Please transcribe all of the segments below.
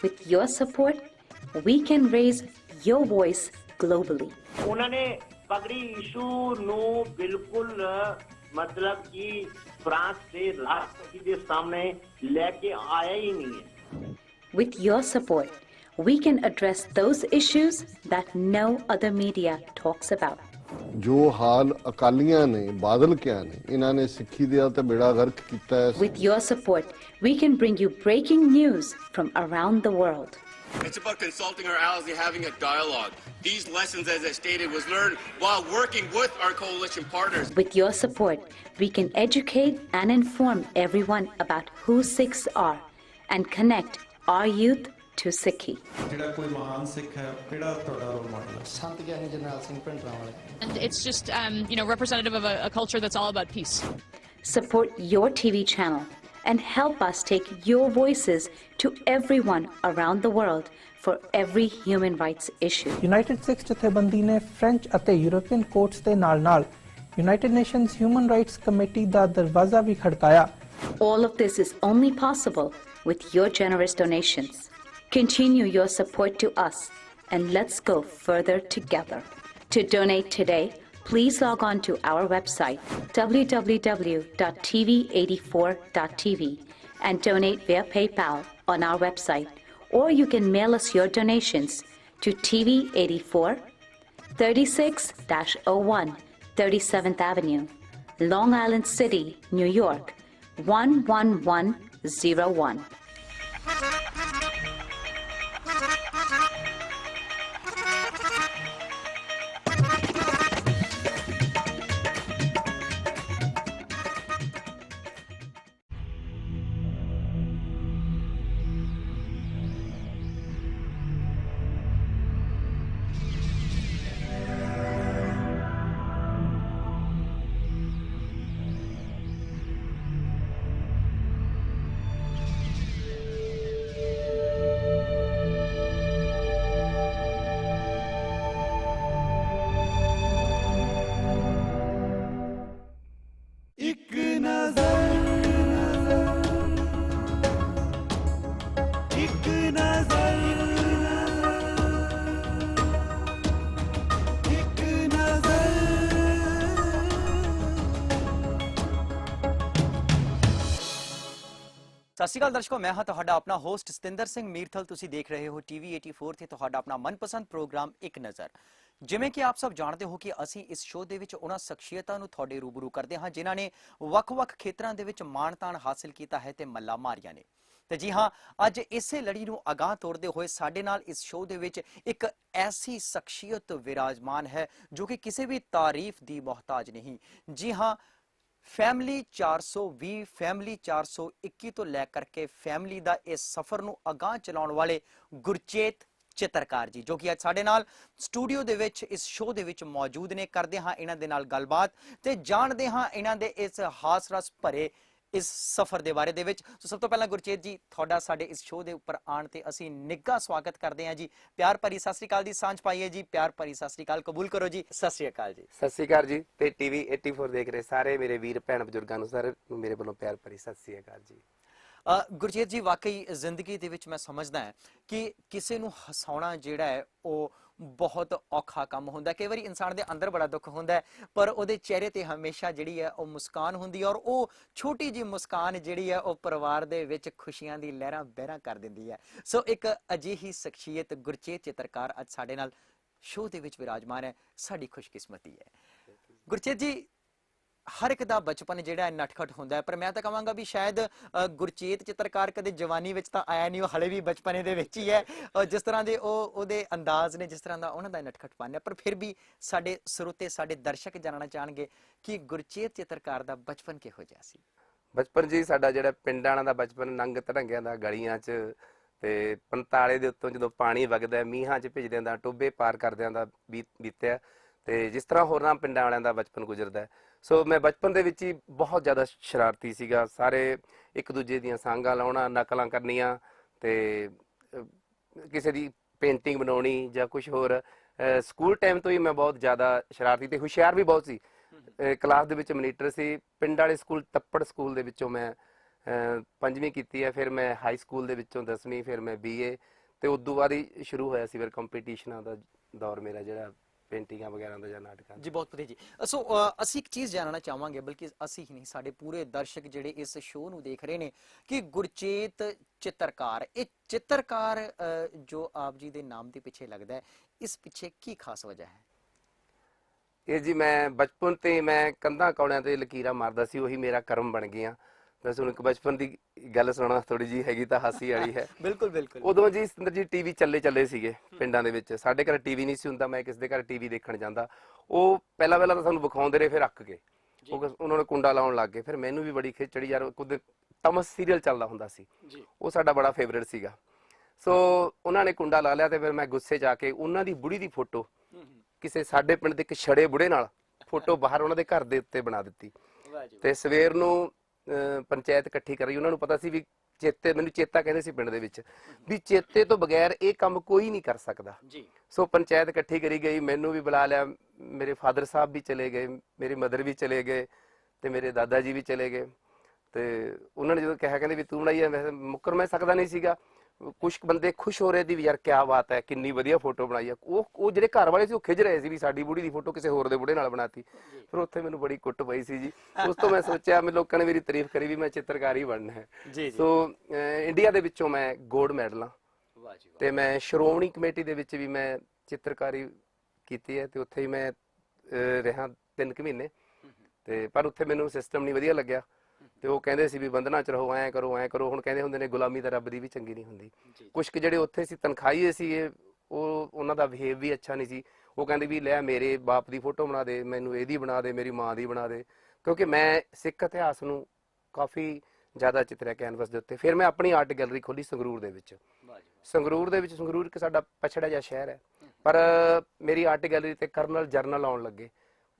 With your support, we can raise your voice globally. उन्होंने पगड़ी issue no बिल्कुल मतलब कि फ्रांस से राष्ट्रपति के सामने लेके आया ही नहीं है. With your support, we can address those issues that no other media talks about. ਜੋ ਹਾਲ ਅਕਾਲੀਆਂ ਨੇ ਬਾਦਲ ਕਿਆ ਨੇ ਇਹਨਾਂ ਨੇ ਸਿੱਖੀ ਦਾ ਤੇ ਬੇੜਾ ਗਰਕ ਕੀਤਾ ਹੈ. With your support, we can bring you breaking news from around the world. It's about consulting our allies and having a dialogue. These lessons, as I stated, was learned while working with our coalition partners. With your support, we can educate and inform everyone about who Sikhs are and connect our youth to Sikhi. And it's just, representative of a culture that's all about peace. Support your TV channel and help us take your voices to everyone around the world for every human rights issue. United Sikhs ਜਥੇਬੰਦੀ ਨੇ French ਅਤੇ European courts ਦੇ ਨਾਲ-ਨਾਲ United Nations Human Rights Committee ਦਾ ਦਰਵਾਜ਼ਾ ਵੀ ਖੜਕਾਇਆ. All of this is only possible with your generous donations. Continue your support to us and let's go further together. To donate today, please log on to our website www.tv84.tv and donate via PayPal on our website, or you can mail us your donations to TV84 36-01 37th Avenue, Long Island City, New York 11101. ਸਤਿ ਸ਼੍ਰੀ ਅਕਾਲ ਦਰਸ਼ਕੋ, ਮੈਂ ਹਾਂ ਤੁਹਾਡਾ ਆਪਣਾ host Satinder Singh ਮੀਰਥਲ। ਤੁਸੀਂ ਦੇਖ ਰਹੇ ਹੋ TV 84 ਤੇ ਤੁਹਾਡਾ ਆਪਣਾ ਮਨਪਸੰਦ ਪ੍ਰੋਗਰਾਮ ਇੱਕ ਨਜ਼ਰ। ਜਿਵੇਂ ਕਿ ਆਪ ਸਭ ਜਾਣਦੇ ਹੋ ਕਿ ਅਸੀਂ ਇਸ ਸ਼ੋਅ ਦੇ ਵਿੱਚ ਉਹਨਾਂ ਸ਼ਖਸੀਅਤਾਂ ਨੂੰ ਤੁਹਾਡੇ ਰੂਬਰੂ ਕਰਦੇ ਹਾਂ ਜਿਨ੍ਹਾਂ ਨੇ ਵੱਖ-ਵੱਖ ਖੇਤਰਾਂ ਦੇ ਵਿੱਚ ਮਾਣ-ਤਾਣ ਹਾਸਿਲ ਕੀਤਾ ਹੈ ਤੇ ਮੱਲਾਂ ਮਾਰੀਆਂ ਨੇ। ਤੇ ਜੀ ਹਾਂ, ਅੱਜ ਇਸੇ ਲੜੀ ਨੂੰ ਅਗਾਹ ਤੋੜਦੇ ਹੋਏ ਸਾਡੇ ਨਾਲ ਇਸ ਸ਼ੋਅ ਦੇ ਵਿੱਚ ਇੱਕ ਐਸੀ ਸ਼ਖਸੀਅਤ ਵਿਰਾਜਮਾਨ ਹੈ ਜੋ ਕਿ ਕਿਸੇ ਵੀ ਤਾਰੀਫ ਦੀ ਮੁਹਤਾਜ ਨਹੀਂ। ਜੀ ਹਾਂ, ਫੈਮਿਲੀ 420 ਫੈਮਿਲੀ 421 ਤੋਂ ਲੈ ਕਰਕੇ ਫੈਮਿਲੀ ਦਾ ਇਸ ਸਫ਼ਰ ਨੂੰ ਅਗਾਹ ਚਲਾਉਣ ਵਾਲੇ ਗੁਰਚੇਤ ਚਿੱਤਰਕਾਰ ਜੀ, ਜੋ ਕਿ ਅੱਜ ਸਾਡੇ ਨਾਲ ਸਟੂਡੀਓ ਦੇ ਵਿੱਚ ਇਸ ਸ਼ੋਅ ਦੇ ਵਿੱਚ ਮੌਜੂਦ ਨੇ। ਕਰਦੇ ਹਾਂ ਇਹਨਾਂ ਦੇ ਨਾਲ ਗੱਲਬਾਤ ਤੇ ਜਾਣਦੇ ਹਾਂ ਇਹਨਾਂ ਦੇ ਇਸ ਹਾਸ ਰਸ ਭਰੇ ਇਸ ਸਫ਼ਰ ਦੇ ਬਾਰੇ ਦੇ ਵਿੱਚ। ਸੋ ਸਭ ਤੋਂ ਪਹਿਲਾਂ ਗੁਰਚੇਤ ਜੀ, ਤੁਹਾਡਾ ਸਾਡੇ ਇਸ ਸ਼ੋਅ ਦੇ ਉੱਪਰ ਆਉਣ ਤੇ ਅਸੀਂ ਨਿੱਘਾ ਸਵਾਗਤ ਕਰਦੇ ਹਾਂ ਜੀ। ਪਿਆਰ ਭਰੀ ਸਤਿ ਸ੍ਰੀ ਅਕਾਲ ਦੀ ਸਾਂਝ ਪਾਈਏ ਜੀ। ਪਿਆਰ ਭਰੀ ਸਤਿ ਸ੍ਰੀ ਅਕਾਲ ਕਬੂਲ ਕਰੋ ਜੀ। ਸਤਿ ਸ੍ਰੀ ਅਕਾਲ ਜੀ। ਸਤਿ ਸ੍ਰੀ ਅਕਾਲ ਜੀ। ਤੇ TV 84 ਦੇਖ ਰਹੇ ਸਾਰੇ ਮੇਰੇ ਵੀਰ ਭੈਣ ਬਜ਼ੁਰਗਾਂ ਨੂੰ ਸਾਰੇ ਮੇਰੇ ਵੱਲੋਂ ਪਿਆਰ ਭਰੀ ਸਤਿ ਸ੍ਰੀ ਅਕਾਲ ਜੀ। ਗੁਰਜੀਤ ਜੀ, ਵਾਕਈ ਜ਼ਿੰਦਗੀ ਦੇ ਵਿੱਚ ਮੈਂ ਸਮਝਦਾ ਹਾਂ ਕਿ ਕਿਸੇ ਨੂੰ ਹਸਾਉਣਾ ਜਿਹੜਾ ਹੈ ਉਹ ਬਹੁਤ ਔਖਾ ਕੰਮ ਹੁੰਦਾ। ਕਈ ਵਾਰੀ ਇਨਸਾਨ ਦੇ ਅੰਦਰ ਬੜਾ ਦੁੱਖ ਹੁੰਦਾ ਪਰ ਉਹਦੇ ਚਿਹਰੇ ਤੇ ਹਮੇਸ਼ਾ ਜਿਹੜੀ ਹੈ ਉਹ ਮੁਸਕਾਨ ਹੁੰਦੀ ਹੈ, ਔਰ ਉਹ ਛੋਟੀ ਜਿਹੀ ਮੁਸਕਾਨ ਜਿਹੜੀ ਹੈ ਉਹ ਪਰਿਵਾਰ ਦੇ ਵਿੱਚ ਖੁਸ਼ੀਆਂ ਦੀ ਲਹਿਰਾਂ ਬਹਿਰਾਂ ਕਰ ਦਿੰਦੀ ਹੈ। ਸੋ ਇੱਕ ਅਜਿਹੀ ਸ਼ਖਸੀਅਤ ਗੁਰਚੇਤ ਚਿੱਤਰਕਾਰ ਅੱਜ ਸਾਡੇ ਨਾਲ ਸ਼ੋਅ ਦੇ ਵਿੱਚ ਵਿਰਾਜਮਾਨ ਹੈ, ਸਾਡੀ ਖੁਸ਼ਕਿਸਮਤੀ ਹੈ। ਗੁਰਚੇਤ ਜੀ, ਹਰ ਇੱਕ ਦਾ ਬਚਪਨ ਜਿਹੜਾ ਨਟਖਟ ਹੁੰਦਾ ਹੈ, ਪਰ ਮੈਂ ਤਾਂ ਕਹਾਂਗਾ ਵੀ ਸ਼ਾਇਦ ਗੁਰਚੇਤ ਚਿੱਤਰਕਾਰ ਕਦੇ ਜਵਾਨੀ ਵਿੱਚ ਤਾਂ ਆਇਆ ਨਹੀਂ, ਉਹ ਹਲੇ ਵੀ ਬਚਪਨੇ ਦੇ ਵਿੱਚ ਹੀ ਹੈ। ਜਿਸ ਤਰ੍ਹਾਂ ਦੇ ਉਹਦੇ ਅੰਦਾਜ਼ ਨੇ, ਜਿਸ ਤਰ੍ਹਾਂ ਦਾ ਉਹਨਾਂ ਦਾ ਨਟਖਟਪਨ ਹੈ, ਪਰ ਫਿਰ ਵੀ ਸਾਡੇ ਸਰੋਤੇ ਸਾਡੇ ਦਰਸ਼ਕ ਜਾਣਨਾ ਚਾਹਣਗੇ ਕਿ ਗੁਰਚੇਤ ਚਿੱਤਰਕਾਰ ਦਾ ਬਚਪਨ ਕਿਹੋ ਜਿਹਾ ਸੀ। ਬਚਪਨ ਜੀ ਸਾਡਾ ਜਿਹੜਾ ਪਿੰਡਾਂ ਦਾ ਬਚਪਨ ਨੰਗ ਧੜੰਗਿਆਂ ਦਾ ਗਲੀਆਂ 'ਚ ਤੇ ਪੰਤਾਲੇ ਦੇ ਉੱਤੋਂ ਜਦੋਂ ਪਾਣੀ ਵਗਦਾ ਮੀਂਹਾਂ 'ਚ ਭਿੱਜਦਿਆਂ ਦਾ ਟੋਬੇ ਪਾਰ ਕਰਦਿਆਂ ਦਾ ਬੀਤਿਆ ਤੇ ਜਿਸ ਤਰ੍ਹਾਂ ਹੋਰਨਾਂ ਪਿੰਡਾਂ ਵਾਲਿਆਂ ਦਾ ਬਚਪਨ ਗੁਜ਼ਰਦਾ। ਸੋ ਮੈਂ ਬਚਪਨ ਦੇ ਵਿੱਚ ਹੀ ਬਹੁਤ ਜ਼ਿਆਦਾ ਸ਼ਰਾਰਤੀ ਸੀਗਾ। ਸਾਰੇ ਇੱਕ ਦੂਜੇ ਦੀਆਂ ਸਾਂਗਾਂ ਲਾਉਣਾ, ਨਕਲਾਂ ਕਰਨੀਆਂ ਤੇ ਕਿਸੇ ਦੀ ਪੇਂਟਿੰਗ ਬਣਾਉਣੀ ਜਾਂ ਕੁਝ ਹੋਰ। ਸਕੂਲ ਟਾਈਮ ਤੋਂ ਹੀ ਮੈਂ ਬਹੁਤ ਜ਼ਿਆਦਾ ਸ਼ਰਾਰਤੀ ਤੇ ਹੁਸ਼ਿਆਰ ਵੀ ਬਹੁਤ ਸੀ। ਕਲਾਸ ਦੇ ਵਿੱਚ ਮਨੀਟਰ ਸੀ। ਪਿੰਡ ਵਾਲੇ ਸਕੂਲ ਤੱਪੜ ਸਕੂਲ ਦੇ ਵਿੱਚੋਂ ਮੈਂ 5ਵੀਂ ਕੀਤੀ ਹੈ, ਫਿਰ ਮੈਂ ਹਾਈ ਸਕੂਲ ਦੇ ਵਿੱਚੋਂ 10ਵੀਂ, ਫਿਰ ਮੈਂ BA ਤੇ ਉਦੋਂ ਬਾਅਦ ਹੀ ਸ਼ੁਰੂ ਹੋਇਆ ਸੀ ਫਿਰ ਕੰਪੀਟੀਸ਼ਨਾਂ ਦਾ ਦੌਰ ਮੇਰਾ, ਜਿਹੜਾ ਪੇਂਟਿੰਗਾਂ ਵਗੈਰਾ ਦਾ ਜਾਂ ਨਾਟਕਾਂ ਦਾ। ਜੀ ਬਹੁਤ ਵਧੀਆ ਜੀ। ਸੋ ਅਸੀਂ ਇੱਕ ਚੀਜ਼ ਜਾਣਨਾ ਚਾਹਾਂਗੇ, ਬਲਕਿ ਅਸੀਂ ਹੀ ਨਹੀਂ, ਸਾਡੇ ਪੂਰੇ ਦਰਸ਼ਕ ਜਿਹੜੇ ਇਸ ਸ਼ੋਅ ਨੂੰ ਦੇਖ ਰਹੇ ਨੇ, ਕਿ ਗੁਰਚੇਤ ਚਿੱਤਰਕਾਰ, ਇਹ ਚਿੱਤਰਕਾਰ ਜੋ ਆਪ ਜੀ ਦੇ ਨਾਮ ਦੇ ਪਿੱਛੇ ਲੱਗਦਾ ਹੈ, ਇਸ ਪਿੱਛੇ ਕੀ ਖਾਸ ਵਜ੍ਹਾ ਹੈ? ਇਹ ਜੀ ਮੈਂ ਬਚਪਨ ਤੇ ਮੈਂ ਕੰਧਾਂ ਕੌਲਿਆਂ ਤੇ ਲਕੀਰਾਂ ਮਾਰਦਾ ਸੀ, ਉਹੀ ਮੇਰਾ ਕਰਮ ਬਣ ਗਿਆ। ਮੈਂ ਤੁਹਾਨੂੰ ਇੱਕ ਬਚਪਨ ਦੀ ਗੱਲ ਸੁਣਾਉਣਾ, ਥੋੜੀ ਜੀ ਹੈਗੀ ਤਾਂ ਹਾਸੀ ਵਾਲੀ ਹੈ। ਬਿਲਕੁਲ ਬਿਲਕੁਲ। ਉਦੋਂ ਜੀ ਸਤਿੰਦਰ ਜੀ ਟੀਵੀ ਚੱਲੇ ਸੀਗੇ ਪਿੰਡਾਂ ਦੇ ਵਿੱਚ, ਸਾਡੇ ਘਰ ਟੀਵੀ ਨਹੀਂ ਸੀ ਹੁੰਦਾ, ਮੈਂ ਕਿਸੇ ਦੇ ਘਰ ਟੀਵੀ ਦੇਖਣ ਜਾਂਦਾ, ਉਹ ਪਹਿਲਾਂ ਤਾਂ ਸਾਨੂੰ ਵਿਖਾਉਂਦੇ ਰਹੇ, ਫਿਰ ਅੱਕ ਗਏ, ਉਹਨਾਂ ਨੇ ਕੁੰਡਾ ਲਾਉਣ ਲੱਗ ਗਏ, ਫਿਰ ਮੈਨੂੰ ਵੀ ਬੜੀ ਖਿੱਚ ਚੜੀ ਯਾਰ। ਕੁਝ ਤਮਸ ਸੀਰੀਅਲ ਚੱਲਦਾ ਹੁੰਦਾ ਸੀ, ਉਹ ਸਾਡਾ ਬੜਾ ਫੇਵਰੇਟ ਸੀਗਾ। ਸੋ ਉਹਨਾਂ ਨੇ ਕੁੰਡਾ ਲਾ ਲਿਆ ਤੇ ਫਿਰ ਮੈਂ ਗੁੱਸੇ 'ਚ ਆ ਕੇ ਉਹਨਾਂ ਦੀ ਬੁੜੀ ਦੀ ਫੋਟੋ, ਕਿਸੇ ਸਾਡੇ ਪਿੰਡ ਦੇ ਇੱਕ ਛੜੇ ਬੁੜੇ ਨਾਲ ਫੋਟੋ ਬਾਹਰ ਉਹਨਾਂ ਦੇ ਘਰ ਦੇ ਉੱਤੇ ਬਣਾ ਦਿੱਤੀ। ਤੇ ਸਵੇਰ ਨੂੰ ਪੰਚਾਇਤ ਇਕੱਠੀ ਕਰੀ, ਉਹਨਾਂ ਨੂੰ ਪਤਾ ਸੀ ਵੀ ਚੇਤੇ, ਮੈਨੂੰ ਚੇਤਾ ਕਹਿੰਦੇ ਸੀ ਪਿੰਡ ਦੇ ਵਿੱਚ, ਵੀ ਚੇਤੇ ਤੋਂ ਬਗੈਰ ਇਹ ਕੰਮ ਕੋਈ ਨਹੀਂ ਕਰ ਸਕਦਾ। ਸੋ ਪੰਚਾਇਤ ਇਕੱਠੀ ਕਰੀ ਗਈ, ਮੈਨੂੰ ਵੀ ਬੁਲਾ ਲਿਆ, ਮੇਰੇ ਫਾਦਰ ਸਾਹਿਬ ਵੀ ਚਲੇ ਗਏ, ਮੇਰੀ ਮਦਰ ਵੀ ਚਲੇ ਗਏ ਤੇ ਮੇਰੇ ਦਾਦਾ ਜੀ ਵੀ ਚਲੇ ਗਏ। ਤੇ ਉਹਨਾਂ ਨੇ ਜਦੋਂ ਕਿਹਾ, ਕਹਿੰਦੇ ਵੀ ਤੂੰ ਬਣਾਈ ਹੈ, ਮੈਂ ਮੁੱਕਰ ਮੈਂ ਸਕਦਾ ਨਹੀਂ ਸੀਗਾ। ਕੁਛ ਬੰਦੇ ਖੁਸ਼ ਹੋ ਰਹੇ ਸੀ ਵੀ ਯਾਰ ਕਿਆ ਬਾਤ ਹੈ, ਕਿੰਨੀ ਵਧੀਆ ਫੋਟੋ ਬਣਾਈ ਹੈ। ਉਹ ਜਿਹੜੇ ਘਰ ਵਾਲੇ ਸੀ ਉਹ ਖਿਜ ਰਹੇ ਸੀ ਵੀ ਸਾਡੀ ਬੁੜੀ ਦੀ ਫੋਟੋ ਕਿਸੇ ਹੋਰ ਦੇ ਬੁੜੇ ਨਾਲ ਬਣਾਤੀ। ਫਿਰ ਉੱਥੇ ਮੈਨੂੰ ਬੜੀ ਕੁੱਟ ਪਈ ਸੀ ਜੀ। ਉਸ ਤੋਂ ਮੈਂ ਸੋਚਿਆ, ਮੈਂ ਲੋਕਾਂ ਨੇ ਮੇਰੀ ਤਾਰੀਫ ਕਰੀ ਵੀ ਮੈਂ ਚਿੱਤਰਕਾਰ ਹੀ ਬਣਨਾ ਹੈ। ਸੋ ਇੰਡੀਆ ਦੇ ਵਿੱਚੋਂ ਮੈਂ ਗੋਲਡ ਮੈਡਲ ਆ, ਤੇ ਮੈਂ ਸ਼੍ਰੋਮਣੀ ਕਮੇਟੀ ਦੇ ਵਿੱਚ ਵੀ ਮੈਂ ਚਿੱਤਰਕਾਰੀ ਕੀਤੀ ਹੈ, ਤੇ ਉੱਥੇ ਹੀ ਮੈਂ ਰਿਹਾ 3 ਮਹੀਨੇ। ਤੇ ਪਰ ਉੱਥੇ ਮੈਨੂੰ ਸਿਸਟਮ ਨਹੀਂ ਵਧੀਆ ਲੱਗਿਆ, ਤੇ ਉਹ ਕਹਿੰਦੇ ਸੀ ਵੀ ਬੰਧਨਾਂ 'ਚ ਰਹੋ, ਐਂ ਕਰੋ ਐਂ ਕਰੋ। ਹੁਣ ਕਹਿੰਦੇ ਹੁੰਦੇ ਨੇ ਗੁਲਾਮੀ ਤਾਂ ਰੱਬ ਦੀ ਵੀ ਚੰਗੀ ਨਹੀਂ ਹੁੰਦੀ। ਕੁਛ ਕੁ ਜਿਹੜੇ ਉੱਥੇ ਸੀ ਤਨਖਾਹੀਏ ਸੀ, ਉਹ ਉਹਨਾਂ ਦਾ ਬਿਹੇਵ ਵੀ ਅੱਛਾ ਨਹੀਂ ਸੀ। ਉਹ ਕਹਿੰਦੇ ਵੀ ਲੈ ਮੇਰੇ ਬਾਪ ਦੀ ਫੋਟੋ ਬਣਾ ਦੇ, ਮੈਨੂੰ ਇਹਦੀ ਬਣਾ ਦੇ, ਮੇਰੀ ਮਾਂ ਦੀ ਬਣਾ ਦੇ, ਕਿਉਂਕਿ ਮੈਂ ਸਿੱਖ ਇਤਿਹਾਸ ਨੂੰ ਕਾਫੀ ਜ਼ਿਆਦਾ ਚਿੱਤਰਿਆ ਕੈਨਵਸ ਦੇ ਉੱਤੇ। ਫਿਰ ਮੈਂ ਆਪਣੀ ਆਰਟ ਗੈਲਰੀ ਖੋਲੀ ਸੰਗਰੂਰ ਦੇ ਵਿੱਚ। ਸੰਗਰੂਰ ਇੱਕ ਸਾਡਾ ਪਛੜਾ ਜਿਹਾ ਸ਼ਹਿਰ ਹੈ, ਪਰ ਮੇਰੀ ਆਰਟ ਗੈਲਰੀ ਤੇ ਕਰਨਲ ਜਰਨਲ ਆਉਣ ਲੱਗੇ।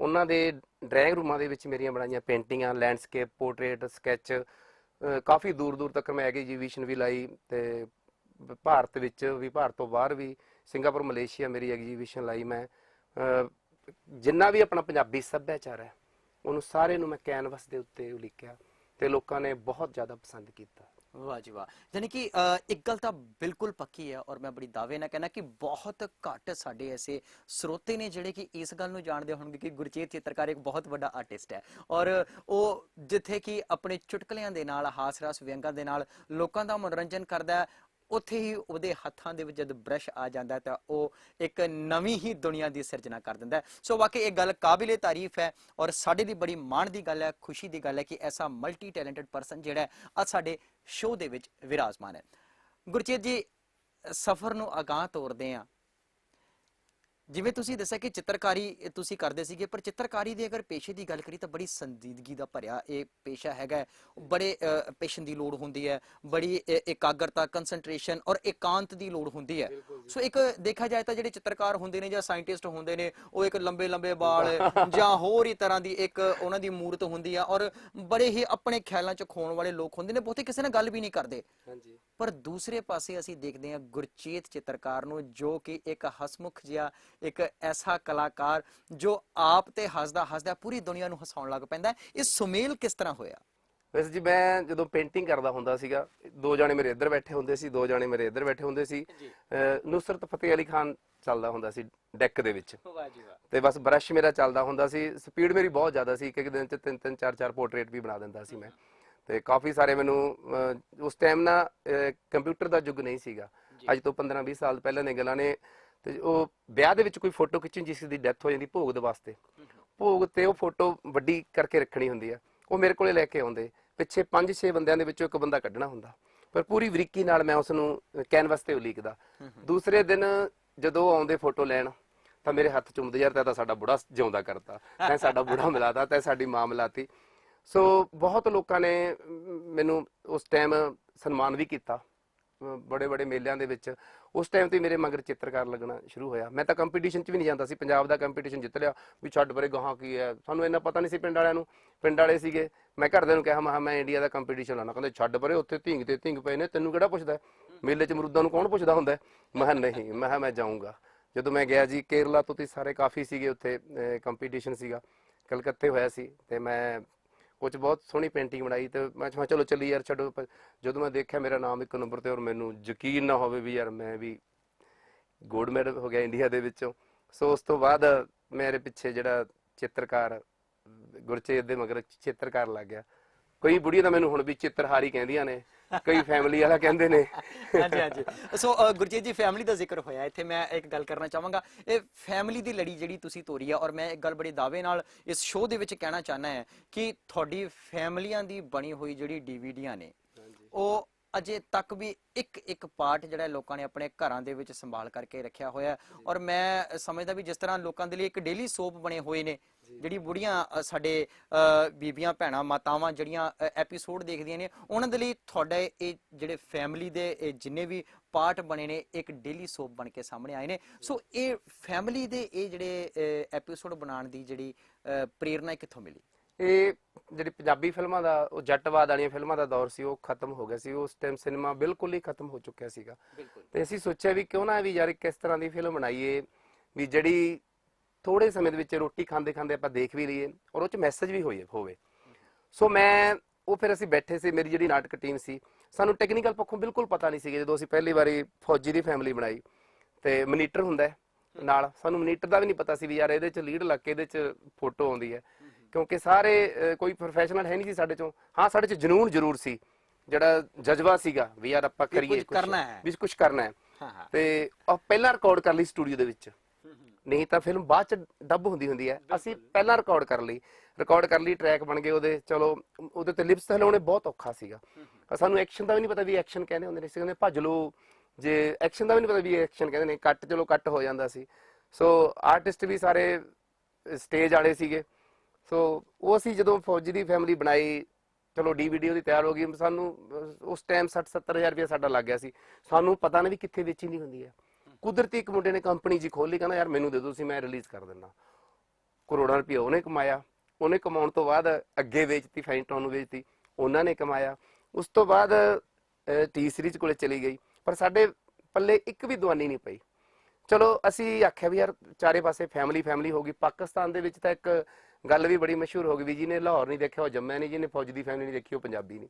ਉਹਨਾਂ ਦੇ ਡਰਾਇੰਗ ਰੂਮਾਂ ਦੇ ਵਿੱਚ ਮੇਰੀਆਂ ਬਣਾਈਆਂ ਪੇਂਟਿੰਗਾਂ, ਲੈਂਡਸਕੇਪ, ਪੋਰਟਰੇਟ, ਸਕੈਚ, ਕਾਫੀ ਦੂਰ ਤੱਕ ਮੈਂ ਐਗਜ਼ੀਬਿਸ਼ਨ ਵੀ ਲਾਈ, ਤੇ ਭਾਰਤ ਵਿੱਚ ਵੀ, ਭਾਰਤ ਤੋਂ ਬਾਹਰ ਵੀ, ਸਿੰਗਾਪੁਰ, ਮਲੇਸ਼ੀਆ ਮੇਰੀ ਐਗਜ਼ੀਬਿਸ਼ਨ ਲਾਈ ਮੈਂ। ਜਿੰਨਾ ਵੀ ਆਪਣਾ ਪੰਜਾਬੀ ਸੱਭਿਆਚਾਰ ਹੈ ਉਹਨੂੰ ਸਾਰੇ ਨੂੰ ਮੈਂ ਕੈਨਵਸ ਦੇ ਉੱਤੇ ਉਲੀਕਿਆ, ਤੇ ਲੋਕਾਂ ਨੇ ਬਹੁਤ ਜ਼ਿਆਦਾ ਪਸੰਦ ਕੀਤਾ। ਵਾਹ ਜੀ ਵਾਹ। ਯਾਨੀ ਕਿ ਇੱਕ ਗੱਲ ਤਾਂ ਬਿਲਕੁਲ ਪੱਕੀ ਹੈ, ਔਰ ਮੈਂ ਬੜੀ ਦਾਅਵੇ ਨਾਲ ਕਹਿਣਾ ਕਿ ਬਹੁਤ ਘੱਟ ਸਾਡੇ ਐਸੇ ਸਰੋਤੇ ਨੇ ਜਿਹੜੇ ਕਿ ਇਸ ਗੱਲ ਨੂੰ ਜਾਣਦੇ ਹੋਣਗੇ ਕਿ ਗੁਰਚੇਤ ਚਿੱਤਰਕਾਰ ਇੱਕ ਬਹੁਤ ਵੱਡਾ ਆਰਟਿਸਟ ਹੈ, ਔਰ ਉਹ ਜਿੱਥੇ ਕਿ ਆਪਣੇ ਚੁਟਕਲਿਆਂ ਦੇ ਨਾਲ, ਹਾਸ ਰਸ ਵਿਅੰਗਾਂ ਦੇ ਨਾਲ ਲੋਕਾਂ ਦਾ ਮਨੋਰੰਜਨ ਕਰਦਾ ਹੈ, ਉੱਥੇ ਹੀ ਉਹਦੇ ਹੱਥਾਂ ਦੇ ਵਿੱਚ ਜਦ ਬ੍ਰਸ਼ ਆ ਜਾਂਦਾ ਤਾਂ ਉਹ ਇੱਕ ਨਵੀਂ ਹੀ ਦੁਨੀਆ ਦੀ ਸਿਰਜਣਾ ਕਰ ਦਿੰਦਾ ਹੈ। ਸੋ ਵਾਕਈ ਇਹ ਗੱਲ ਕਾਬਿਲੇ ਤਾਰੀਫ ਹੈ, ਔਰ ਸਾਡੇ ਲਈ ਬੜੀ ਮਾਣ ਦੀ ਗੱਲ ਹੈ, ਖੁਸ਼ੀ ਦੀ ਗੱਲ ਹੈ ਕਿ ਐਸਾ ਮਲਟੀ ਟੈਲੈਂਟਡ ਪਰਸਨ ਜਿਹੜਾ ਅੱਜ ਸਾਡੇ ਸ਼ੋਅ ਦੇ ਵਿੱਚ ਵਿਰਾਜਮਾਨ ਹੈ। ਗੁਰਚੇਤ ਜੀ, ਸਫ਼ਰ ਨੂੰ ਅਗਾਂਹ ਤੋਰਦੇ ਆ, ਜਿਵੇਂ ਤੁਸੀਂ ਦੱਸਿਆ ਕਿ ਚਿੱਤਰਕਾਰੀ ਤੁਸੀਂ ਕਰਦੇ ਸੀਗੇ, ਪਰ ਚਿੱਤਰਕਾਰੀ ਦੇ ਅਗਰ ਪੇਸ਼ੇ ਦੀ ਗੱਲ ਕਰੀ ਤਾਂ ਬੜੀ ਸੰਜੀਦਗੀ ਦਾ ਭਰਿਆ ਇਹ ਪੇਸ਼ਾ ਹੈਗਾ। ਬੜੇ ਪੇਸ਼ਨ ਦੀ ਲੋੜ ਹੁੰਦੀ ਹੈ, ਬੜੀ ਇਕਾਗਰਤਾ, ਕੰਸੈਂਟਰੇਸ਼ਨ ਔਰ ਇਕਾਂਤ ਦੀ ਲੋੜ ਹੁੰਦੀ ਹੈ। ਸੋ ਇੱਕ ਦੇਖਿਆ ਜਾਏ ਤਾਂ ਜਿਹੜੇ ਚਿੱਤਰਕਾਰ ਹੁੰਦੇ ਨੇ ਜਾਂ ਸਾਇੰਟਿਸਟ ਹੁੰਦੇ ਨੇ, ਉਹ ਇੱਕ ਲੰਬੇ ਵਾਲ ਜਾਂ ਹੋਰ ਹੀ ਤਰ੍ਹਾਂ ਦੀ ਇੱਕ ਉਹਨਾਂ ਦੀ ਮੂਰਤ ਹੁੰਦੀ ਆ, ਔਰ ਬੜੇ ਹੀ ਆਪਣੇ ਖਿਆਲਾਂ 'ਚ ਖੋਣ ਵਾਲੇ ਲੋਕ ਹੁੰਦੇ ਨੇ, ਬਹੁਤੇ ਕਿਸੇ ਨਾਲ ਗੱਲ ਵੀ ਨਹੀਂ ਕਰਦੇ। ਪਰ ਦੂਸਰੇ ਪਾਸੇ ਅਸੀਂ ਦੇਖਦੇ ਹਾਂ ਗੁਰਚੇਤ ਚਿੱਤਰਕਾਰ ਨੂੰ, ਜੋ ਕਿ ਇੱਕ ਹਸਮੁਖ ਜਿਹਾ, ਇੱਕ ਐਸਾ ਕਲਾਕਾਰ ਜੋ ਆਪ ਤੇ ਹੱਸਦਾ ਪੂਰੀ ਦੁਨੀਆ ਨੂੰ ਹਸਾਉਣ ਲੱਗ ਪੈਂਦਾ। ਇਹ ਸੁਮੇਲ ਕਿਸ ਤਰ੍ਹਾਂ ਹੋਇਆ? ਵੈਸੇ ਜੀ ਮੈਂ ਜਦੋਂ ਪੇਂਟਿੰਗ ਕਰਦਾ ਹੁੰਦਾ ਸੀਗਾ, 2 ਜਾਣੇ ਮੇਰੇ ਇੱਧਰ ਬੈਠੇ ਹੁੰਦੇ ਸੀ, 2 ਜਾਣੇ ਮੇਰੇ ਇੱਧਰ ਬੈਠੇ ਹੁੰਦੇ ਸੀ। ਨੁਸਰਤ ਫਤਿਹ ਅਲੀ ਖਾਨ ਚੱਲਦਾ ਹੁੰਦਾ ਸੀ ਡੈਕ ਦੇ ਵਿੱਚ, ਤੇ ਬਸ ਬਰਸ਼ ਮੇਰਾ ਚੱਲਦਾ ਹੁੰਦਾ ਸੀ। ਸਪੀਡ ਮੇਰੀ ਬਹੁਤ ਜ਼ਿਆਦਾ ਸੀ, ਇੱਕ ਦਿਨ 'ਚ 3-3 4-4 ਪੋਰਟਰੇਟ ਵੀ ਬਣਾ ਦਿੰਦਾ ਸੀ ਮੈਂ। ਤੇ ਕਾਫੀ ਸਾਰੇ ਮੈਨੂੰ ਉਸ ਟਾਈਮ ਨਾ ਕੰਪਿਊਟਰ ਦਾ ਯੁੱਗ ਨਹੀਂ ਸੀਗਾ, ਅੱਜ ਤੋਂ 15-20 ਸਾਲ ਪਹਿਲਾਂ ਦੀਆਂ ਗੱਲਾਂ ਨੇ। ਤੇ ਉਹ ਵਿਆਹ ਦੇ ਵਿੱਚ ਕੋਈ ਫੋਟੋ ਖਿੱਚਣ, ਜਿਸ ਦੀ ਡੈਥ ਹੋ ਜਾਂਦੀ ਭੋਗ ਦੇ ਵਾਸਤੇ, ਭੋਗ ਤੇ ਉਹ ਫੋਟੋ ਵੱਡੀ ਕਰਕੇ ਰੱਖਣੀ ਹੁੰਦੀ ਆ, ਉਹ ਮੇਰੇ ਕੋਲੇ ਲੈ ਕੇ ਆਉਂਦੇ। ਪਿੱਛੇ 5-6 ਬੰਦਿਆਂ ਦੇ ਵਿੱਚੋਂ ਇੱਕ ਬੰਦਾ ਕੱਢਣਾ ਹੁੰਦਾ, ਪਰ ਪੂਰੀ ਬਰੀਕੀ ਨਾਲ ਮੈਂ ਉਸ ਨੂੰ ਕੈਨਵਸ ਤੇ ਉਲੀਕਦਾ। ਦੂਸਰੇ ਦਿਨ ਜਦੋਂ ਆਉਂਦੇ ਫੋਟੋ ਲੈਣ ਤਾਂ ਮੇਰੇ ਹੱਥ ਚੁੰਮਦੇ, ਯਾਰ ਤਾਂ ਸਾਡਾ ਬੁੜਾ ਜਿਉਂਦਾ ਕਰਤਾ, ਤੈਂ ਸਾਡਾ ਬੁੜਾ ਮਿਲਾਤਾ, ਤੈਂ ਸਾਡੀ ਮਾਂ ਮਿਲਾਤੀ। ਸੋ ਬਹੁਤ ਲੋਕਾਂ ਨੇ ਮੈਨੂੰ ਉਸ ਟਾਈਮ ਸਨਮਾਨ ਵੀ ਕੀਤਾ, ਬੜੇ ਮੇਲਿਆਂ ਦੇ ਵਿੱਚ। ਉਸ ਟਾਈਮ ਤੇ ਮੇਰੇ ਮਗਰ ਚਿੱਤਰਕਾਰ ਲੱਗਣਾ ਸ਼ੁਰੂ ਹੋਇਆ। ਮੈਂ ਤਾਂ ਕੰਪੀਟੀਸ਼ਨ 'ਚ ਵੀ ਨਹੀਂ ਜਾਂਦਾ ਸੀ, ਪੰਜਾਬ ਦਾ ਕੰਪੀਟੀਸ਼ਨ ਜਿੱਤ ਲਿਆ ਵੀ ਛੱਡ ਪਰੇ ਗਾਹਾਂ ਕੀ ਹੈ, ਸਾਨੂੰ ਇੰਨਾ ਪਤਾ ਨਹੀਂ ਸੀ ਪਿੰਡ ਵਾਲਿਆਂ ਨੂੰ। ਪਿੰਡ ਵਾਲੇ ਸੀਗੇ, ਮੈਂ ਘਰਦਿਆਂ ਨੂੰ ਕਿਹਾ ਮੈਂ ਇੰਡੀਆ ਦਾ ਕੰਪੀਟੀਸ਼ਨ ਲਾਣਾ, ਕਹਿੰਦੇ ਛੱਡ ਪਰੇ, ਉੱਥੇ ਧਿੰਗ ਪਏ ਨੇ, ਤੈਨੂੰ ਕਿਹੜਾ ਪੁੱਛਦਾ, ਮੇਲੇ 'ਚ ਮਰੂਦਾਂ ਨੂੰ ਕੌਣ ਪੁੱਛਦਾ ਹੁੰਦਾ। ਮੈਂ ਨਹੀਂ, ਮੈਂ ਜਾਊਂਗਾ। ਜਦੋਂ ਮੈਂ ਗਿਆ ਜੀ, ਕੇਰਲਾ ਤੋਂ ਤੇ ਸਾਰੇ ਕਾਫੀ ਸੀਗੇ ਉੱਥੇ, ਕੰਪੀਟੀਸ਼ਨ ਸੀਗਾ, ਕਲਕੱਤੇ ਹੋਇਆ ਸੀ, ਤੇ ਮੈਂ ਉਹ 'ਚ ਬਹੁਤ ਸੋਹਣੀ ਪੇਂਟਿੰਗ ਬਣਾਈ ਤੇ ਮੈਂ ਕਿਹਾ ਚਲੋ ਚੱਲੀ ਯਾਰ ਛੱਡੋ। ਜਦੋਂ ਮੈਂ ਦੇਖਿਆ ਮੇਰਾ ਨਾਮ 1 ਨੰਬਰ ਤੇ ਔਰ ਮੈਨੂੰ ਯਕੀਨ ਨਾ ਹੋਵੇ ਵੀ ਯਾਰ ਮੈਂ ਵੀ ਗੋਲਡ ਮੈਡਲ ਹੋ ਗਿਆ ਇੰਡੀਆ ਦੇ ਵਿੱਚੋਂ। ਸੋ ਉਸ ਤੋਂ ਬਾਅਦ ਮੇਰੇ ਪਿੱਛੇ ਜਿਹੜਾ ਚਿੱਤਰਕਾਰ ਗੁਰਚੇਤ ਦੇ ਮਗਰ ਚਿੱਤਰਕਾਰ ਲੱਗ ਗਿਆ। ਕਈ ਬੁੜੀਆਂ ਤਾਂ ਮੈਨੂੰ ਹੁਣ ਵੀ ਚਿੱਤਰਹਾਰੀ ਕਹਿੰਦੀਆਂ ਨੇ, ਕਈ ਫੈਮਿਲੀ ਵਾਲਾ ਕਹਿੰਦੇ ਨੇ। ਹਾਂਜੀ ਹਾਂਜੀ। ਸੋ ਗੁਰਜੀਤ ਜੀ, ਫੈਮਿਲੀ ਦਾ ਜ਼ਿਕਰ ਹੋਇਆ ਇੱਥੇ, ਮੈਂ ਇੱਕ ਗੱਲ ਕਰਨਾ ਚਾਹਾਂਗਾ। ਇਹ ਫੈਮਿਲੀ ਦੀ ਲੜੀ ਜਿਹੜੀ ਤੁਸੀਂ ਤੋਰੀ ਆ, ਔਰ ਮੈਂ ਇੱਕ ਗੱਲ ਬੜੇ ਦਾਅਵੇ ਨਾਲ ਇਸ ਸ਼ੋਅ ਦੇ ਵਿੱਚ ਕਹਿਣਾ ਚਾਹੁੰਦਾ ਹਾਂ ਕਿ ਤੁਹਾਡੀ ਫੈਮਲੀਆਂ ਦੀ ਬਣੀ ਹੋਈ ਜਿਹੜੀ ਡੀਵੀਡੀਆਂ ਨੇ ਉਹ ਅਜੇ ਤੱਕ ਵੀ ਇੱਕ ਪਾਰਟ ਜਿਹੜਾ ਲੋਕਾਂ ਨੇ ਆਪਣੇ ਘਰਾਂ ਦੇ ਵਿੱਚ ਸੰਭਾਲ ਕਰਕੇ ਰੱਖਿਆ ਹੋਇਆ। ਔਰ ਮੈਂ ਸਮਝਦਾ ਵੀ ਜਿਸ ਤਰ੍ਹਾਂ ਲੋਕਾਂ ਦੇ ਲਈ ਇੱਕ ਡੇਲੀ ਸੋਪ ਬਣੇ ਹੋਏ ਨੇ, ਜਿਹੜੀ ਬੁੜੀਆਂ ਸਾਡੇ ਬੀਬੀਆਂ ਭੈਣਾਂ ਮਾਤਾਵਾਂ ਜਿਹੜੀਆਂ ਐਪੀਸੋਡ ਦੇਖਦੀਆਂ ਨੇ, ਉਹਨਾਂ ਦੇ ਲਈ ਤੁਹਾਡਾ ਇਹ ਜਿਹੜੇ ਫੈਮਿਲੀ ਦੇ ਜਿੰਨੇ ਵੀ ਪਾਰਟ ਬਣੇ ਨੇ ਇੱਕ ਡੇਲੀ ਸੋਪ ਬਣ ਕੇ ਸਾਹਮਣੇ ਆਏ ਨੇ। ਸੋ ਇਹ ਫੈਮਿਲੀ ਦੇ ਇਹ ਜਿਹੜੇ ਐਪੀਸੋਡ ਬਣਾਉਣ ਦੀ ਜਿਹੜੀ ਪ੍ਰੇਰਨਾ ਕਿੱਥੋਂ ਮਿਲੀ? ਇਹ ਜਿਹੜੀ ਪੰਜਾਬੀ ਫਿਲਮਾਂ ਦਾ ਉਹ ਜੱਟਵਾਦ ਵਾਲੀਆਂ ਫਿਲਮਾਂ ਦਾ ਦੌਰ ਸੀ, ਉਹ ਖਤਮ ਹੋ ਗਿਆ ਸੀ। ਉਸ ਟਾਈਮ ਸਿਨੇਮਾ ਬਿਲਕੁਲ ਹੀ ਖਤਮ ਹੋ ਚੁੱਕਿਆ ਸੀਗਾ ਤੇ ਅਸੀਂ ਸੋਚਿਆ ਵੀ ਕਿਉਂ ਨਾ ਵੀ ਯਾਰ ਕਿਸ ਤਰ੍ਹਾਂ ਦੀ ਫਿਲਮ ਬਣਾਈਏ ਵੀ ਜਿਹੜੀ ਥੋੜੇ ਸਮੇਂ ਦੇ ਵਿੱਚ ਰੋਟੀ ਖਾਂਦੇ ਖਾਂਦੇ ਆਪਾਂ ਦੇਖ ਵੀ ਲਈਏ ਔਰ ਉਹ 'ਚ ਮੈਸੇਜ ਵੀ ਹੋਵੇ। ਸੋ ਫਿਰ ਅਸੀਂ ਬੈਠੇ ਸੀ, ਮੇਰੀ ਜਿਹੜੀ ਨਾਟਕ ਟੀਮ ਸੀ, ਸਾਨੂੰ ਟੈਕਨੀਕਲ ਪੱਖੋਂ ਬਿਲਕੁਲ ਪਤਾ ਨਹੀਂ ਸੀ। ਜਦੋਂ ਅਸੀਂ ਪਹਿਲੀ ਵਾਰੀ ਫੌਜੀ ਦੀ ਫੈਮਿਲੀ ਬਣਾਈ ਤੇ ਮਨੀਟਰ ਹੁੰਦਾ ਨਾਲ, ਸਾਨੂੰ ਮਨੀਟਰ ਦਾ ਵੀ ਨਹੀਂ ਪਤਾ ਸੀ ਵੀ ਯਾਰ ਇਹਦੇ 'ਚ ਲੀਡ ਲੱਗ ਕੇ ਇਹਦੇ 'ਚ ਫੋਟੋ ਆਉਂਦੀ ਹੈ, ਕਿਉਂਕਿ ਸਾਰੇ ਕੋਈ ਪ੍ਰੋਫੈਸ਼ਨਲ ਹੈ ਨਹੀਂ ਸੀ ਸਾਡੇ 'ਚੋਂ। ਹਾਂ, ਸਾਡੇ 'ਚ ਜਨੂਨ ਜ਼ਰੂਰ ਸੀ, ਜਿਹੜਾ ਜਜ਼ਬਾ ਸੀਗਾ ਵੀ ਯਾਰ ਆਪਾਂ ਕਰੀਏ, ਕੁਝ ਕਰਨਾ ਹੈ। ਤੇ ਪਹਿਲਾਂ ਰਿਕਾਰਡ ਕਰ ਲਈ ਸਟੂਡੀਓ ਦੇ ਵਿੱਚ, ਨਹੀਂ ਤਾਂ ਫਿਲਮ ਬਾਅਦ 'ਚ ਡੱਬ ਹੁੰਦੀ ਹੈ। ਅਸੀਂ ਪਹਿਲਾਂ ਰਿਕਾਰਡ ਕਰ ਲਈ, ਟਰੈਕ ਬਣ ਗਏ ਉਹਦੇ। ਚਲੋ ਉਹਦੇ ਤੇ ਲਿਪਸ ਹਿਲਾਉਣੇ ਬਹੁਤ ਔਖਾ ਸੀਗਾ। ਸਾਨੂੰ ਐਕਸ਼ਨ ਦਾ ਵੀ ਨਹੀਂ ਪਤਾ ਵੀ ਐਕਸ਼ਨ ਕਹਿੰਦੇ ਹੁੰਦੇ ਨੇ, ਕਹਿੰਦੇ ਭੱਜ ਲਓ, ਜੇ ਐਕਸ਼ਨ ਦਾ ਵੀ ਨਹੀਂ ਪਤਾ ਵੀ ਐਕਸ਼ਨ ਕਹਿੰਦੇ ਨੇ, ਕੱਟ ਚਲੋ ਕੱਟ ਹੋ ਜਾਂਦਾ ਸੀ। ਸੋ ਆਰਟਿਸਟ ਵੀ ਸਾਰੇ ਸਟੇਜ ਵਾਲੇ ਸੀਗੇ। ਸੋ ਉਹ ਅਸੀਂ ਜਦੋਂ ਫੌਜੀ ਦੀ ਫੈਮਿਲੀ ਬਣਾਈ, ਚਲੋ DVD ਉਹਦੀ ਤਿਆਰ ਹੋ ਗਈ। ਸਾਨੂੰ ਉਸ ਟਾਈਮ 60-70 ਹਜ਼ਾਰ ਰੁਪਇਆ ਸਾਡਾ ਲੱਗ ਗਿਆ ਸੀ। ਸਾਨੂੰ ਪਤਾ ਨਹੀਂ ਵੀ ਕਿੱਥੇ ਵੇਚੀ ਹੁੰਦੀ ਹੈ। ਕੁਦਰਤੀ ਇੱਕ ਮੁੰਡੇ ਨੇ ਕੰਪਨੀ ਜੀ ਖੋਲੀ, ਕਹਿੰਦਾ ਯਾਰ ਮੈਨੂੰ ਦੇ ਦਿਓ, ਤੁਸੀਂ ਮੈਂ ਰਿਲੀਜ਼ ਕਰ ਦਿੰਦਾ। ਕਰੋੜਾਂ ਰੁਪਇਆ ਉਹਨੇ ਕਮਾਇਆ। ਉਹਨੇ ਕਮਾਉਣ ਤੋਂ ਬਾਅਦ ਅੱਗੇ ਵੇਚਤੀ, ਫੈਂਟਾਂ ਨੂੰ ਵੇਚਤੀ, ਉਹਨਾਂ ਨੇ ਕਮਾਇਆ। ਉਸ ਤੋਂ ਬਾਅਦ ਟੀ ਸੀਰੀਜ਼ ਕੋਲੇ ਚਲੀ ਗਈ, ਪਰ ਸਾਡੇ ਪੱਲੇ ਇੱਕ ਵੀ ਦਵਾਨੀ ਨਹੀਂ ਪਈ। ਚਲੋ ਅਸੀਂ ਆਖਿਆ ਵੀ ਯਾਰ ਚਾਰੇ ਪਾਸੇ ਫੈਮਿਲੀ ਹੋ ਗਈ। ਪਾਕਿਸਤਾਨ ਦੇ ਵਿੱਚ ਤਾਂ ਇੱਕ ਗੱਲ ਵੀ ਬੜੀ ਮਸ਼ਹੂਰ ਹੋ ਗਈ ਵੀ ਜਿਹਨੇ ਲਾਹੌਰ ਨਹੀਂ ਦੇਖਿਆ ਉਹ ਜੰਮਿਆ ਨਹੀਂ, ਜਿਹਨੇ ਫੌਜ ਦੀ ਫੈਮਿਲੀ ਨਹੀਂ ਦੇਖੀ ਉਹ ਪੰਜਾਬੀ ਨਹੀਂ।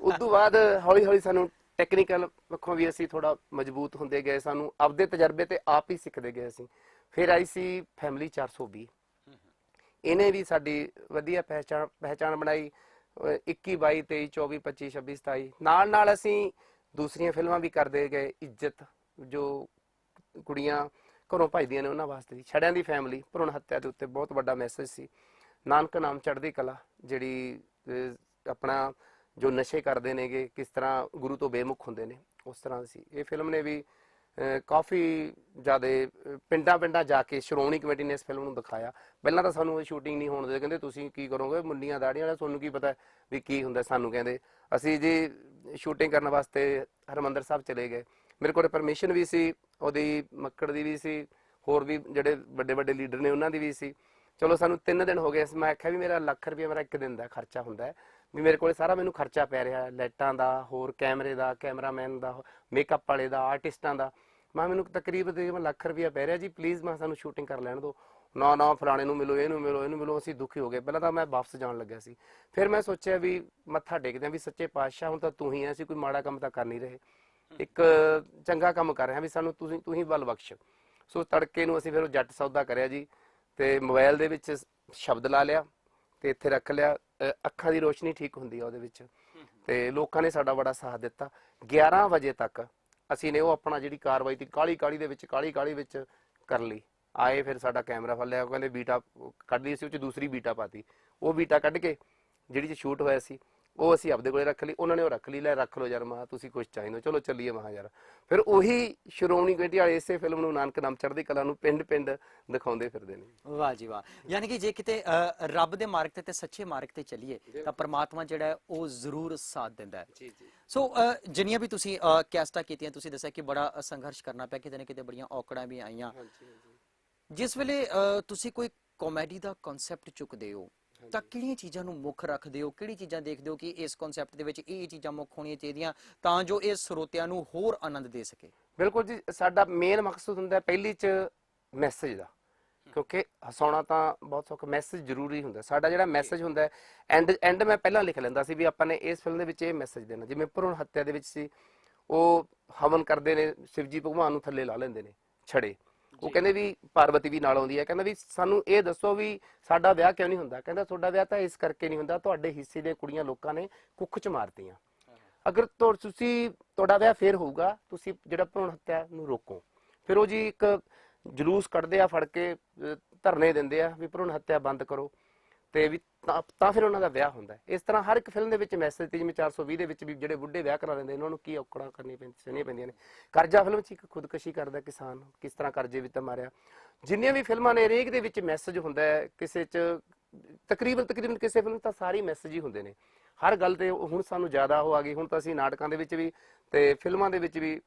ਉਸ ਤੋਂ ਬਾਅਦ ਹੌਲੀ ਸਾਨੂੰ ਟੈਕਨੀਕਲ ਪੱਖੋਂ ਵੀ ਅਸੀਂ ਥੋੜਾ ਮਜ਼ਬੂਤ ਹੁੰਦੇ ਗਏ, ਸਾਨੂੰ ਆਪਦੇ ਤਜਰਬੇ ਤੇ ਆਪ ਹੀ ਸਿੱਖਦੇ ਗਏ ਅਸੀਂ। ਫਿਰ ਆਈ ਸੀ ਫੈਮਿਲੀ 420, ਇਹਨੇ ਵੀ ਸਾਡੀ ਵਧੀਆ ਪਹਿਚਾਣ ਬਣਾਈ। 21, 22, 23, 24, 25, 26, 27 ਨਾਲ ਅਸੀਂ ਦੂਸਰੀਆਂ ਫਿਲਮਾਂ ਵੀ ਕਰਦੇ ਗਏ। ਇੱਜ਼ਤ, ਜੋ ਕੁੜੀਆਂ ਘਰੋਂ ਭਜਦੀਆਂ ਨੇ ਉਹਨਾਂ ਵਾਸਤੇ ਸੀ। ਛੜਿਆਂ ਦੀ ਫੈਮਿਲੀ, ਭਰੂਣ ਹੱਤਿਆ ਦੇ ਉੱਤੇ ਬਹੁਤ ਵੱਡਾ ਮੈਸੇਜ ਸੀ। ਨਾਨਕ ਨਾਮ ਚੜ੍ਹਦੀ ਕਲਾ, ਜਿਹੜੀ ਆਪਣਾ ਜੋ ਨਸ਼ੇ ਕਰਦੇ ਨੇਗੇ, ਕਿਸ ਤਰ੍ਹਾਂ ਗੁਰੂ ਤੋਂ ਬੇਮੁਖ ਹੁੰਦੇ ਨੇ, ਉਸ ਤਰ੍ਹਾਂ ਸੀ। ਇਹ ਫਿਲਮ ਨੇ ਵੀ ਕਾਫੀ ਜ਼ਿਆਦਾ ਪਿੰਡਾਂ ਜਾ ਕੇ ਸ਼੍ਰੋਮਣੀ ਕਮੇਟੀ ਨੇ ਇਸ ਫਿਲਮ ਨੂੰ ਦਿਖਾਇਆ। ਪਹਿਲਾਂ ਤਾਂ ਸਾਨੂੰ ਇਹ ਸ਼ੂਟਿੰਗ ਨਹੀਂ ਹੋਣ ਦਿੰਦੇ, ਕਹਿੰਦੇ ਤੁਸੀਂ ਕੀ ਕਰੋਗੇ, ਮੁੰਡੀਆਂ ਦਾੜੀਆਂ ਵਾਲਾ, ਤੁਹਾਨੂੰ ਕੀ ਪਤਾ ਵੀ ਕੀ ਹੁੰਦਾ। ਸਾਨੂੰ ਕਹਿੰਦੇ ਅਸੀਂ ਜੀ ਸ਼ੂਟਿੰਗ ਕਰਨ ਵਾਸਤੇ ਹਰਿਮੰਦਰ ਸਾਹਿਬ ਚਲੇ ਗਏ। ਮੇਰੇ ਕੋਲ ਪਰਮਿਸ਼ਨ ਵੀ ਸੀ, ਉਹਦੀ ਮੱਕੜ ਦੀ ਵੀ ਸੀ, ਹੋਰ ਵੀ ਜਿਹੜੇ ਵੱਡੇ ਲੀਡਰ ਨੇ ਉਹਨਾਂ ਦੀ ਵੀ ਸੀ। ਚਲੋ ਸਾਨੂੰ 3 ਦਿਨ ਹੋ ਗਏ। ਮੈਂ ਆਖਿਆ ਵੀ ਮੇਰਾ ਲੱਖ ਰੁਪਇਆ ਮੇਰਾ ਇੱਕ ਦਿਨ ਦਾ ਖਰਚਾ ਹੁੰਦਾ ਹੈ, ਵੀ ਮੇਰੇ ਕੋਲ ਸਾਰਾ ਮੈਨੂੰ ਖਰਚਾ ਪੈ ਰਿਹਾ, ਲਾਈਟਾਂ ਦਾ, ਹੋਰ ਕੈਮਰੇ ਦਾ, ਕੈਮਰਾਮੈਨ ਦਾ, ਮੇਕਅਪ ਵਾਲੇ ਦਾ, ਆਰਟਿਸਟਾਂ ਦਾ। ਮੈਂ ਮੈਨੂੰ ਤਕਰੀਬਨ ਲੱਖ ਰੁਪਇਆ ਪੈ ਰਿਹਾ ਜੀ, ਪਲੀਜ਼ ਮੈਂ ਸਾਨੂੰ ਸ਼ੂਟਿੰਗ ਕਰ ਲੈਣ ਦਿਓ। ਨਾ ਫਲਾਣੇ ਨੂੰ ਮਿਲੋ, ਇਹਨੂੰ ਮਿਲੋ। ਅਸੀਂ ਦੁਖੀ ਹੋ ਗਏ। ਪਹਿਲਾਂ ਤਾਂ ਮੈਂ ਵਾਪਸ ਜਾਣ ਲੱਗਿਆ ਸੀ। ਫਿਰ ਮੈਂ ਸੋਚਿਆ ਵੀ ਮੱਥਾ ਟੇਕਦੇ ਵੀ ਸੱਚੇ ਪਾਤਸ਼ਾਹ, ਹੁਣ ਤਾਂ ਤੂੰ ਹੀ ਹੈ, ਅਸੀਂ ਕੋਈ ਮਾੜਾ ਕੰਮ ਤਾਂ ਕਰ ਨਹੀਂ ਰਹੇ, ਇੱਕ ਚੰਗਾ ਕੰਮ ਕਰ ਰਹੇ ਹਾਂ, ਵੀ ਸਾਨੂੰ ਤੂੰ ਹੀ ਬਲ ਬਖਸ਼। ਸੋ ਤੜਕੇ ਨੂੰ ਅਸੀਂ ਫਿਰ ਉਹ ਜੱਟ ਸੌਦਾ ਕਰਿਆ ਜੀ, ਤੇ ਮੋਬਾਈਲ ਦੇ ਵਿੱਚ ਸ਼ਬਦ ਲਾ ਲਿਆ ਤੇ ਇੱਥੇ ਰੱਖ ਲਿਆ। ਅੱਖਾਂ ਦੀ ਰੋਸ਼ਨੀ ਠੀਕ ਹੁੰਦੀ ਆ ਉਹਦੇ ਵਿੱਚ, ਤੇ ਲੋਕਾਂ ਨੇ ਸਾਡਾ ਬੜਾ ਸਾਥ ਦਿੱਤਾ। 11 ਵਜੇ ਤੱਕ ਅਸੀਂ ਨੇ ਉਹ ਆਪਣਾ ਜਿਹੜੀ ਕਾਰਵਾਈ ਸੀ ਕਾਲੀ ਕਾਲੀ ਵਿੱਚ ਕਰ ਲਈ। ਆਏ ਫਿਰ ਸਾਡਾ ਕੈਮਰਾ ਫੜ ਲਿਆ, ਕਹਿੰਦੇ ਬੀਟਾ ਕੱਢ ਲਈ ਸੀ, ਉਹ 'ਚ ਦੂਸਰੀ ਬੀਟਾ ਪਾਤੀ। ਉਹ ਬੀਟਾ ਕੱਢ ਕੇ ਜਿਹੜੀ 'ਚ ਸ਼ੂਟ ਹੋਇਆ ਸੀ ਉਹ ਅਸੀਂ ਆਪਦੇ ਕੋਲੇ ਰੱਖ ਲਈ, ਉਹਨਾਂ ਨੇ ਉਹ ਰੱਖ ਲਈ। ਲੈ ਰੱਖ ਲਓ ਯਾਰ, ਮਹਾ ਤੁਸੀਂ ਕੁਛ ਚਾਹੀਦਾ, ਚਲੋ ਚੱਲੀਏ ਮਹਾ ਯਾਰ। ਫਿਰ ਉਹੀ ਸ਼੍ਰੋਮਣੀ ਕਮੇਟੀ ਵਾਲੇ ਇਸੇ ਫਿਲਮ ਨੂੰ ਨਾਨਕ ਨਾਮ ਚੜ੍ਹਦੀ ਕਲਾ ਨੂੰ ਪਿੰਡ ਦਿਖਾਉਂਦੇ ਫਿਰਦੇ ਨੇ। ਵਾਹ ਜੀ ਵਾਹ। ਯਾਨੀ ਕਿ ਜੇ ਕਿਤੇ ਰੱਬ ਦੇ ਮਾਰਗ ਤੇ ਸੱਚੇ ਮਾਰਗ ਤੇ ਚੱਲੀਏ ਤਾਂ ਪਰਮਾਤਮਾ ਜਿਹੜਾ ਉਹ ਜ਼ਰੂਰ ਸਾਥ ਦਿੰਦਾ ਹੈ। ਸੋ ਜਿੰਨੀਆਂ ਵੀ ਤੁਸੀਂ ਕੈਸਟਾਂ ਕੀਤੀਆਂ, ਤੁਸੀਂ ਦੱਸਿਆ ਕਿ ਬੜਾ ਸੰਘਰਸ਼ ਕਰਨਾ ਪਿਆ, ਕਿਤੇ ਨਾ ਕਿਤੇ ਬੜੀਆਂ ਔਕੜਾਂ ਵੀ ਆਈਆਂ। ਜਿਸ ਵੇਲੇ ਤੁਸੀਂ ਕੋਈ ਕਾਮੇਡੀ ਦਾ ਕਨਸੈਪਟ ਚੁੱਕਦੇ ਹੋ ਤਾਂ ਕਿਹੜੀਆਂ ਚੀਜ਼ਾਂ ਨੂੰ ਮੁੱਖ ਰੱਖਦੇ ਹੋ, ਕਿਹੜੀ ਚੀਜ਼ਾਂ ਦੇਖਦੇ ਹੋ ਕਿ ਇਸ ਕਨਸੈਪਟ ਦੇ ਵਿੱਚ ਇਹ ਚੀਜ਼ਾਂ ਮੁੱਖ ਹੋਣੀਆਂ ਚਾਹੀਦੀਆਂ ਤਾਂ ਜੋ ਇਹ ਸਰੋਤਿਆਂ ਨੂੰ ਹੋਰ ਆਨੰਦ ਦੇ ਸਕੇ? ਬਿਲਕੁਲ ਜੀ, ਸਾਡਾ ਮੇਨ ਮਕਸਦ ਹੁੰਦਾ ਪਹਿਲੀ 'ਚ ਮੈਸੇਜ ਦਾ, ਕਿਉਂਕਿ ਹਸਾਉਣਾ ਤਾਂ ਬਹੁਤ ਸੌਖਾ, ਮੈਸੇਜ ਜ਼ਰੂਰੀ ਹੁੰਦਾ। ਸਾਡਾ ਜਿਹੜਾ ਮੈਸੇਜ ਹੁੰਦਾ ਐਂਡ ਮੈਂ ਪਹਿਲਾਂ ਲਿਖ ਲੈਂਦਾ ਸੀ ਵੀ ਆਪਾਂ ਨੇ ਇਸ ਫਿਲਮ ਦੇ ਵਿੱਚ ਇਹ ਮੈਸੇਜ ਦੇਣਾ। ਜਿਵੇਂ ਭਰੂਣ ਹੱਤਿਆ ਦੇ ਵਿੱਚ ਸੀ, ਉਹ ਹਵਨ ਕਰਦੇ ਨੇ, ਸ਼ਿਵਜੀ ਭਗਵਾਨ ਨੂੰ ਥੱਲੇ ਲਾ ਲੈਂਦੇ ਨੇ ਛੜੇ, ਉਹ ਕਹਿੰਦੇ ਵੀ ਪਾਰਵਤੀ ਵੀ ਨਾਲ ਆਉਂਦੀ ਹੈ, ਕਹਿੰਦਾ ਵੀ ਸਾਨੂੰ ਇਹ ਦੱਸੋ ਵੀ ਸਾਡਾ ਵਿਆਹ ਕਿਉਂ ਨਹੀਂ ਹੁੰਦਾ? ਕਹਿੰਦਾ ਤੁਹਾਡਾ ਵਿਆਹ ਤਾਂ ਇਸ ਕਰਕੇ ਨਹੀਂ ਹੁੰਦਾ, ਤੁਹਾਡੇ ਹਿੱਸੇ ਦੀਆਂ ਕੁੜੀਆਂ ਲੋਕਾਂ ਨੇ ਕੁੱਖ ਚ ਮਾਰਤੀਆਂ, ਅਗਰ ਤੁਸੀਂ ਤੁਹਾਡਾ ਵਿਆਹ ਫੇਰ ਹੋਊਗਾ, ਤੁਸੀਂ ਜਿਹੜਾ ਭਰੂਣ ਹੱਤਿਆ ਨੂੰ ਰੋਕੋ। ਫਿਰ ਉਹ ਜੀ ਇੱਕ ਜਲੂਸ ਕੱਢਦੇ ਆ, ਫੜ ਕੇ ਧਰਨੇ ਦਿੰਦੇ ਆ ਵੀ ਭਰੂਣ ਹੱਤਿਆ ਬੰਦ ਕਰੋ, ਤੇ ਵੀ ਤਾਂ ਫਿਰ ਉਹਨਾਂ ਦਾ ਵਿਆਹ ਹੁੰਦਾ। ਇਸ ਤਰ੍ਹਾਂ ਹਰ ਇੱਕ ਫਿਲਮ ਦੇ ਵਿੱਚ ਮੈਸੇਜ ਤੇ, ਜਿਵੇਂ 420 ਦੇ ਵਿੱਚ ਵੀ ਜਿਹੜੇ ਬੁੱਢੇ ਵਿਆਹ ਕਰਾ ਲੈਂਦੇ, ਇਹਨਾਂ ਨੂੰ ਕੀ ਔਕੜਾਂ ਸਹਿਣੀਆਂ ਪੈਂਦੀਆਂ ਨੇ। ਕਰਜ਼ਾ ਫਿਲਮ 'ਚ ਇੱਕ ਖੁਦਕੁਸ਼ੀ ਕਰਦਾ ਕਿਸਾਨ, ਕਿਸ ਤਰ੍ਹਾਂ ਕਰਜ਼ੇ ਵਿੱਚ ਮਾਰਿਆ। ਜਿੰਨੀਆਂ ਵੀ ਫਿਲਮਾਂ ਨੇ ਹਰੇਕ ਦੇ ਵਿੱਚ ਮੈਸੇਜ ਹੁੰਦਾ ਹੈ, ਕਿਸੇ 'ਚ ਤਕਰੀਬਨ ਕਿਸੇ ਫਿਲਮ ਤਾਂ ਸਾਰੀ ਮੈਸੇਜ ਹੀ ਹੁੰਦੇ ਨੇ ਹਰ ਗੱਲ ਤੇ। ਹੁਣ ਸਾਨੂੰ ਜ਼ਿਆਦਾ ਉਹ ਆ ਗਈ, ਹੁਣ ਤਾਂ ਅਸੀਂ ਨਾਟਕਾਂ ਦੇ ਵਿੱਚ ਵੀ ਤੇ ਫਿਲਮਾਂ ਦੇ ਵਿੱਚ ਵੀ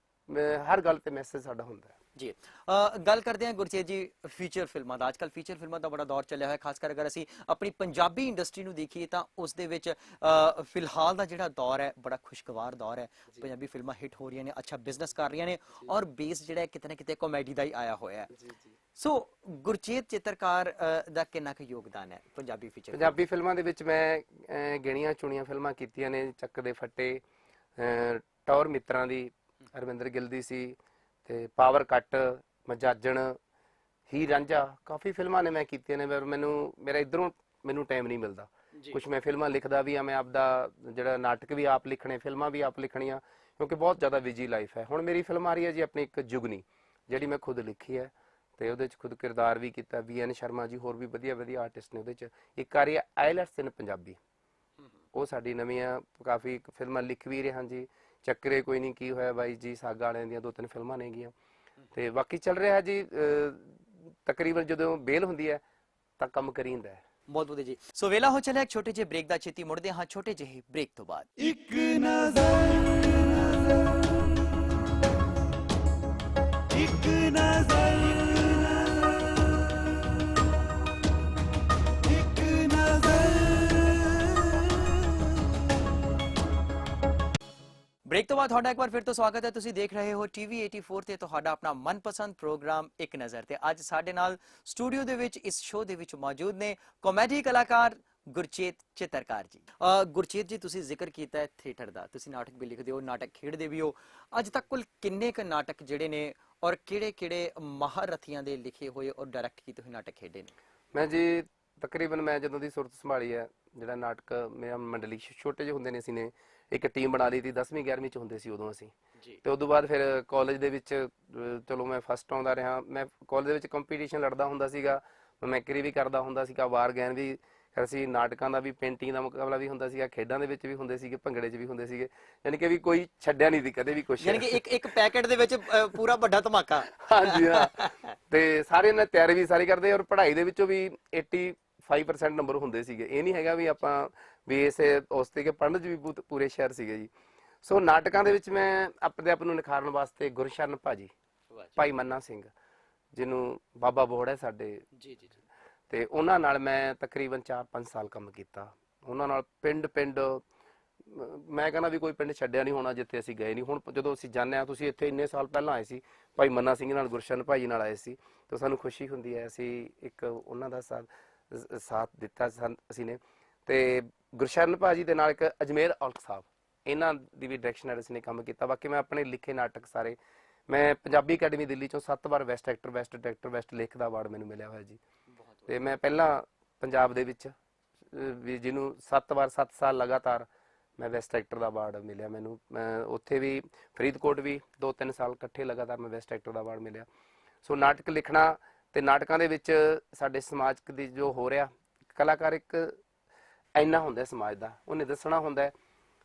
ਹਰ ਗੱਲ ਤੇ ਮੈਸੇਜ ਸਾਡਾ ਹੁੰਦਾ ਹੈ ਜੀ। ਗੱਲ ਕਰਦੇ ਹਾਂ ਗੁਰਚੇਤ ਜੀ ਫੀਚਰ ਫਿਲਮਾਂ ਦਾ। ਅੱਜ ਕੱਲ੍ਹ ਫੀਚਰ ਫਿਲਮਾਂ ਦਾ ਬੜਾ ਦੌਰ ਚੱਲਿਆ ਹੋਇਆ, ਖਾਸ ਕਰ ਅਗਰ ਅਸੀਂ ਆਪਣੀ ਪੰਜਾਬੀ ਇੰਡਸਟਰੀ ਨੂੰ ਦੇਖੀਏ ਤਾਂ ਉਸ ਦੇ ਵਿੱਚ ਫਿਲਹਾਲ ਦਾ ਜਿਹੜਾ ਦੌਰ ਹੈ ਬੜਾ ਖੁਸ਼ਗਵਾਰ ਦੌਰ ਹੈ। ਪੰਜਾਬੀ ਫਿਲਮਾਂ ਹਿੱਟ ਹੋ ਰਹੀਆਂ ਨੇ, ਅੱਛਾ ਬਿਜ਼ਨਸ ਕਰ ਰਹੀਆਂ ਨੇ, ਔਰ ਬੇਸ ਜਿਹੜਾ ਕਿਤੇ ਨਾ ਕਿਤੇ ਕਾਮੇਡੀ ਦਾ ਹੀ ਆਇਆ ਹੋਇਆ ਹੈ। ਸੋ ਗੁਰਚੇਤ ਚਿੱਤਰਕਾਰ ਦਾ ਕਿੰਨਾ ਕੁ ਯੋਗਦਾਨ ਹੈ ਪੰਜਾਬੀ ਫਿਲਮਾਂ ਦੇ ਵਿੱਚ? ਮੈਂ ਗਿਣੀਆਂ ਚੁਣੀਆਂ ਫਿਲਮਾਂ ਕੀਤੀਆਂ ਨੇ, ਚੱਕ ਦੇ ਫੱਟੇ, ਟੌਰ ਮਿੱਤਰਾਂ ਦੀ, ਹਰਮਿੰਦਰ ਗਿੱਲ ਦੀ ਸੀ, ਤੇ ਪਾਵਰ ਕੱਟ, ਮਜਾਜਣ, ਹੀਰ ਰਾਂਝਾ, ਕਾਫੀ ਫਿਲਮਾਂ ਨੇ ਮੈਂ ਕੀਤੀਆਂ ਨੇ। ਮੇਰਾ ਇਧਰੋਂ ਮੈਨੂੰ ਟਾਈਮ ਨਹੀਂ ਮਿਲਦਾ। ਕੁਝ ਮੈਂ ਫਿਲਮਾਂ ਲਿਖਦਾ ਵੀ ਆ, ਮੈਂ ਆਪਦਾ ਜਿਹੜਾ ਨਾਟਕ ਵੀ ਆਪ ਲਿਖਣੇ, ਫਿਲਮਾਂ ਵੀ ਆਪ ਲਿਖਣੀਆਂ, ਕਿਉਂਕਿ ਬਹੁਤ ਜ਼ਿਆਦਾ ਬਿਜੀ ਲਾਈਫ ਹੈ। ਹੁਣ ਮੇਰੀ ਫਿਲਮ ਆ ਰਹੀ ਹੈ ਜੀ ਆਪਣੀ ਇੱਕ ਜੁਗਨੀ, ਜਿਹੜੀ ਮੈਂ ਖੁਦ ਲਿਖੀ ਹੈ, ਤੇ ਉਹਦੇ 'ਚ ਖੁਦ ਕਿਰਦਾਰ ਵੀ ਕੀਤਾ। VN ਸ਼ਰਮਾ ਜੀ, ਹੋਰ ਵੀ ਵਧੀਆ ਆਰਟਿਸਟ ਨੇ ਉਹਦੇ 'ਚ। ਇੱਕ ਆ ਰਹੀ ਹੈ ਆਈਲੈਟਸ ਇਨ ਪੰਜਾਬੀ, ਉਹ ਸਾਡੀ ਨਵੀਂ ਆ। ਕਾਫੀ ਫਿਲਮਾਂ ਲਿਖ ਵੀ ਰਹੇ ਹਾਂ ਜੀ, ਚੱਕਰੇ ਕੋਈ ਨਹੀਂ, ਕੀ ਹੋਇਆ ਬਾਈ ਜੀ, ਸਾਗਾ ਵਾਲਿਆਂ ਦੀਆਂ 2-3 ਫਿਲਮਾਂ ਨੇਗੀਆਂ, ਤੇ ਬਾਕੀ ਚੱਲ ਰਿਹਾ ਜੀ। ਤਕਰੀਬਨ ਜਦੋਂ ਬੇਲ ਹੁੰਦੀ ਹੈ ਤਾਂ ਕੰਮ ਕਰੀਂਦਾ ਹੈ। ਬਹੁਤ ਵਧੀਆ ਜੀ। ਸੋ ਵੇਲਾ ਹੋ ਚੱਲਿਆ ਇੱਕ ਛੋਟੇ ਜਿਹੇ ਬ੍ਰੇਕ ਦਾ, ਛੇਤੀ ਮੁੜਦੇ ਹਾਂ ਛੋਟੇ ਜਿਹੇ ਬ੍ਰੇਕ ਤੋਂ ਬਾਅਦ। ਇੱਕ ਨਜ਼ਰ ਬ੍ਰੇਕ ਤੋਂ ਬਾਅਦ ਤੁਹਾਡਾ ਇੱਕ ਵਾਰ ਫਿਰ ਤੋਂ ਸਵਾਗਤ ਹੈ। ਤੁਸੀਂ ਦੇਖ ਰਹੇ ਹੋ TV 84 ਤੇ ਤੁਹਾਡਾ ਆਪਣਾ ਮਨਪਸੰਦ ਪ੍ਰੋਗਰਾਮ ਇੱਕ ਨਜ਼ਰ। ਤੇ ਅੱਜ ਸਾਡੇ ਨਾਲ ਸਟੂਡੀਓ ਦੇ ਵਿੱਚ ਇਸ ਸ਼ੋਅ ਦੇ ਵਿੱਚ ਮੌਜੂਦ ਨੇ ਕਾਮੇਡੀ ਕਲਾਕਾਰ ਗੁਰਚੇਤ ਚਿੱਤਰਕਾਰ ਜੀ। ਗੁਰਚੇਤ ਜੀ, ਤੁਸੀਂ ਜ਼ਿਕਰ ਕੀਤਾ ਹੈ ਥੀਏਟਰ ਦਾ, ਤੁਸੀਂ ਨਾਟਕ ਵੀ ਲਿਖਦੇ ਹੋ, ਨਾਟਕ ਖੇਡਦੇ ਵੀ ਹੋ। ਅੱਜ ਤੱਕ ਕੁੱਲ ਕਿੰਨੇ ਕੁ ਨਾਟਕ ਜਿਹੜੇ ਨੇ ਔਰ ਕਿਹੜੇ ਮਹਾਰਥੀਆਂ ਦੇ ਲਿਖੇ ਹੋਏ ਔਰ ਡਾਇਰੈਕਟ ਕੀਤੇ ਹੋਏ ਨਾਟਕ ਖੇਡੇ ਨੇ? ਮੈਂ ਜੀ ਤਕਰੀਬਨ ਮੈਂ ਜਦੋਂ ਦੀ ਸੁਰਤ ਸੰਭਾਲੀ ਹੈ, ਜਿਹੜਾ ਨਾਟਕ ਮੇਰਾ ਮੰਡਲੀ ਛੋਟੇ ਜਿਹੇ ਹੁੰਦੇ ਨੇ, ਅਸੀਂ ਨੇ ਇੱਕ ਟੀਮ ਬਣਾ ਲਈ ਸੀ, 10ਵੀਂ 11ਵੀਂ ਚ ਹੁੰਦੇ ਸੀ ਉਦੋਂ ਅਸੀਂ। ਤੇ ਉਦੋਂ ਬਾਅਦ ਫਿਰ ਕਾਲਜ ਦੇ ਵਿੱਚ ਚਲੋ ਮੈਂ ਫਸਟ ਆਉਂਦਾ ਰਿਹਾ। ਮੈਂ ਕਾਲਜ ਦੇ ਵਿੱਚ ਕੰਪੀਟੀਸ਼ਨ ਲੜਦਾ ਹੁੰਦਾ ਸੀਗਾ, ਮੈਕਰੀ ਵੀ ਕਰਦਾ ਹੁੰਦਾ ਸੀਗਾ, ਵਾਰ ਗੈਨ ਵੀ। ਅਸੀਂ ਨਾਟਕਾਂ ਦਾ ਵੀ, ਪੇਂਟਿੰਗ ਦਾ ਮੁਕਾਬਲਾ ਵੀ ਹੁੰਦਾ ਸੀਗਾ, ਖੇਡਾਂ ਦੇ ਵਿੱਚ ਵੀ ਹੁੰਦੇ ਸੀਗੇ, ਭੰਗੜੇ 'ਚ ਵੀ ਹੁੰਦੇ ਸੀਗੇ, ਯਾਨੀ ਕਿ ਵੀ ਕੋਈ ਛੱਡਿਆ ਨਹੀਂ ਸੀ ਕਦੇ ਵੀ ਕੁਛ। ਯਾਨੀ ਕਿ ਇੱਕ ਪੈਕੇਟ ਦੇ ਵਿੱਚ ਪੂਰਾ ਵੱਡਾ ਧਮਾਕਾ। ਹਾਂਜੀ ਹਾਂ। ਤੇ ਸਾਰੇ ਨੇ ਤਿਆਰੀ ਵੀ ਸਾਰੀ ਕਰਦੇ, ਔਰ ਪੜ੍ਹਾਈ ਦੇ ਵਿੱਚੋਂ ਵੀ 85% ਨੰਬਰ ਹੁੰਦੇ ਸੀਗੇ। ਇਹ ਨਹੀਂ ਹੈਗਾ ਵੀ ਆਪਾਂ ਵੀ ਉਸ ਤੇ ਪੜ੍ਹਨ 'ਚ ਵੀ ਪੂਰੇ ਸ਼ਹਿਰ ਸੀਗੇ ਜੀ। ਸੋ ਨਾਟਕਾਂ ਦੇ ਵਿੱਚ ਮੈਂ ਆਪਣੇ ਆਪ ਨੂੰ ਨਿਖਾਰਨ ਵਾਸਤੇ ਗੁਰਸ਼ਰਨ ਭਾਜੀ, ਭਾਈ ਮੰਨਾ ਸਿੰਘ, ਜਿਹਨੂੰ ਬਾਬਾ ਬੋੜ ਹੈ ਸਾਡੇ, ਤੇ ਉਹਨਾਂ ਨਾਲ ਮੈਂ ਤਕਰੀਬਨ 4-5 ਸਾਲ ਕੰਮ ਕੀਤਾ। ਉਹਨਾਂ ਨਾਲ ਪਿੰਡ ਮੈਂ ਕਹਿੰਦਾ ਵੀ ਕੋਈ ਪਿੰਡ ਛੱਡਿਆ ਨਹੀਂ ਹੋਣਾ ਜਿੱਥੇ ਅਸੀਂ ਗਏ ਨਹੀਂ। ਹੁਣ ਜਦੋਂ ਅਸੀਂ ਜਾਂਦੇ ਹਾਂ, ਤੁਸੀਂ ਇੱਥੇ ਇੰਨੇ ਸਾਲ ਪਹਿਲਾਂ ਆਏ ਸੀ, ਭਾਈ ਮੰਨਾ ਸਿੰਘ ਨਾਲ, ਗੁਰਸ਼ਰਨ ਭਾਜੀ ਨਾਲ ਆਏ ਸੀ, ਤਾਂ ਸਾਨੂੰ ਖੁਸ਼ੀ ਹੁੰਦੀ ਹੈ। ਅਸੀਂ ਇੱਕ ਉਹਨਾਂ ਦਾ ਸਾਥ ਦਿੱਤਾ ਅਸੀਂ ਨੇ। ਤੇ ਗੁਰਸ਼ਰਨ ਭਾਜੀ ਦੇ ਨਾਲ ਇੱਕ ਅਜਮੇਰ ਔਲਖ ਸਾਹਿਬ, ਇਹਨਾਂ ਦੀ ਵੀ ਡਾਇਰੈਕਸ਼ਨ ਨਾਲ ਅਸੀਂ ਨੇ ਕੰਮ ਕੀਤਾ। ਬਾਕੀ ਮੈਂ ਆਪਣੇ ਲਿਖੇ ਨਾਟਕ ਸਾਰੇ, ਮੈਂ ਪੰਜਾਬੀ ਅਕੈਡਮੀ ਦਿੱਲੀ ਚੋਂ 7 ਵਾਰ best actor, best director, best ਲੇਖਕ ਦਾ ਅਵਾਰਡ ਮੈਨੂੰ ਮਿਲਿਆ ਹੋਇਆ ਜੀ। ਤੇ ਮੈਂ ਪਹਿਲਾਂ ਪੰਜਾਬ ਦੇ ਵਿੱਚ ਵੀ ਜਿਹਨੂੰ 7 ਸਾਲ ਲਗਾਤਾਰ ਮੈਂ ਬੈਸਟ ਐਕਟਰ ਦਾ ਅਵਾਰਡ ਮਿਲਿਆ ਮੈਨੂੰ। ਮੈਂ ਉੱਥੇ ਵੀ ਫਰੀਦਕੋਟ ਵੀ 2-3 ਸਾਲ ਇਕੱਠੇ ਲਗਾਤਾਰ ਮੈਂ ਬੈਸਟ ਐਕਟਰ ਦਾ ਅਵਾਰਡ ਮਿਲਿਆ। ਸੋ ਨਾਟਕ ਲਿਖਣਾ ਤੇ ਨਾਟਕਾਂ ਦੇ ਵਿੱਚ ਸਾਡੇ ਸਮਾਜਿਕ ਦੀ ਜੋ ਹੋ ਰਿਹਾ, ਕਲਾਕਾਰ ਇੱਕ ਇੰਨਾ ਹੁੰਦਾ ਸਮਾਜ ਦਾ, ਉਹਨੇ ਦੱਸਣਾ ਹੁੰਦਾ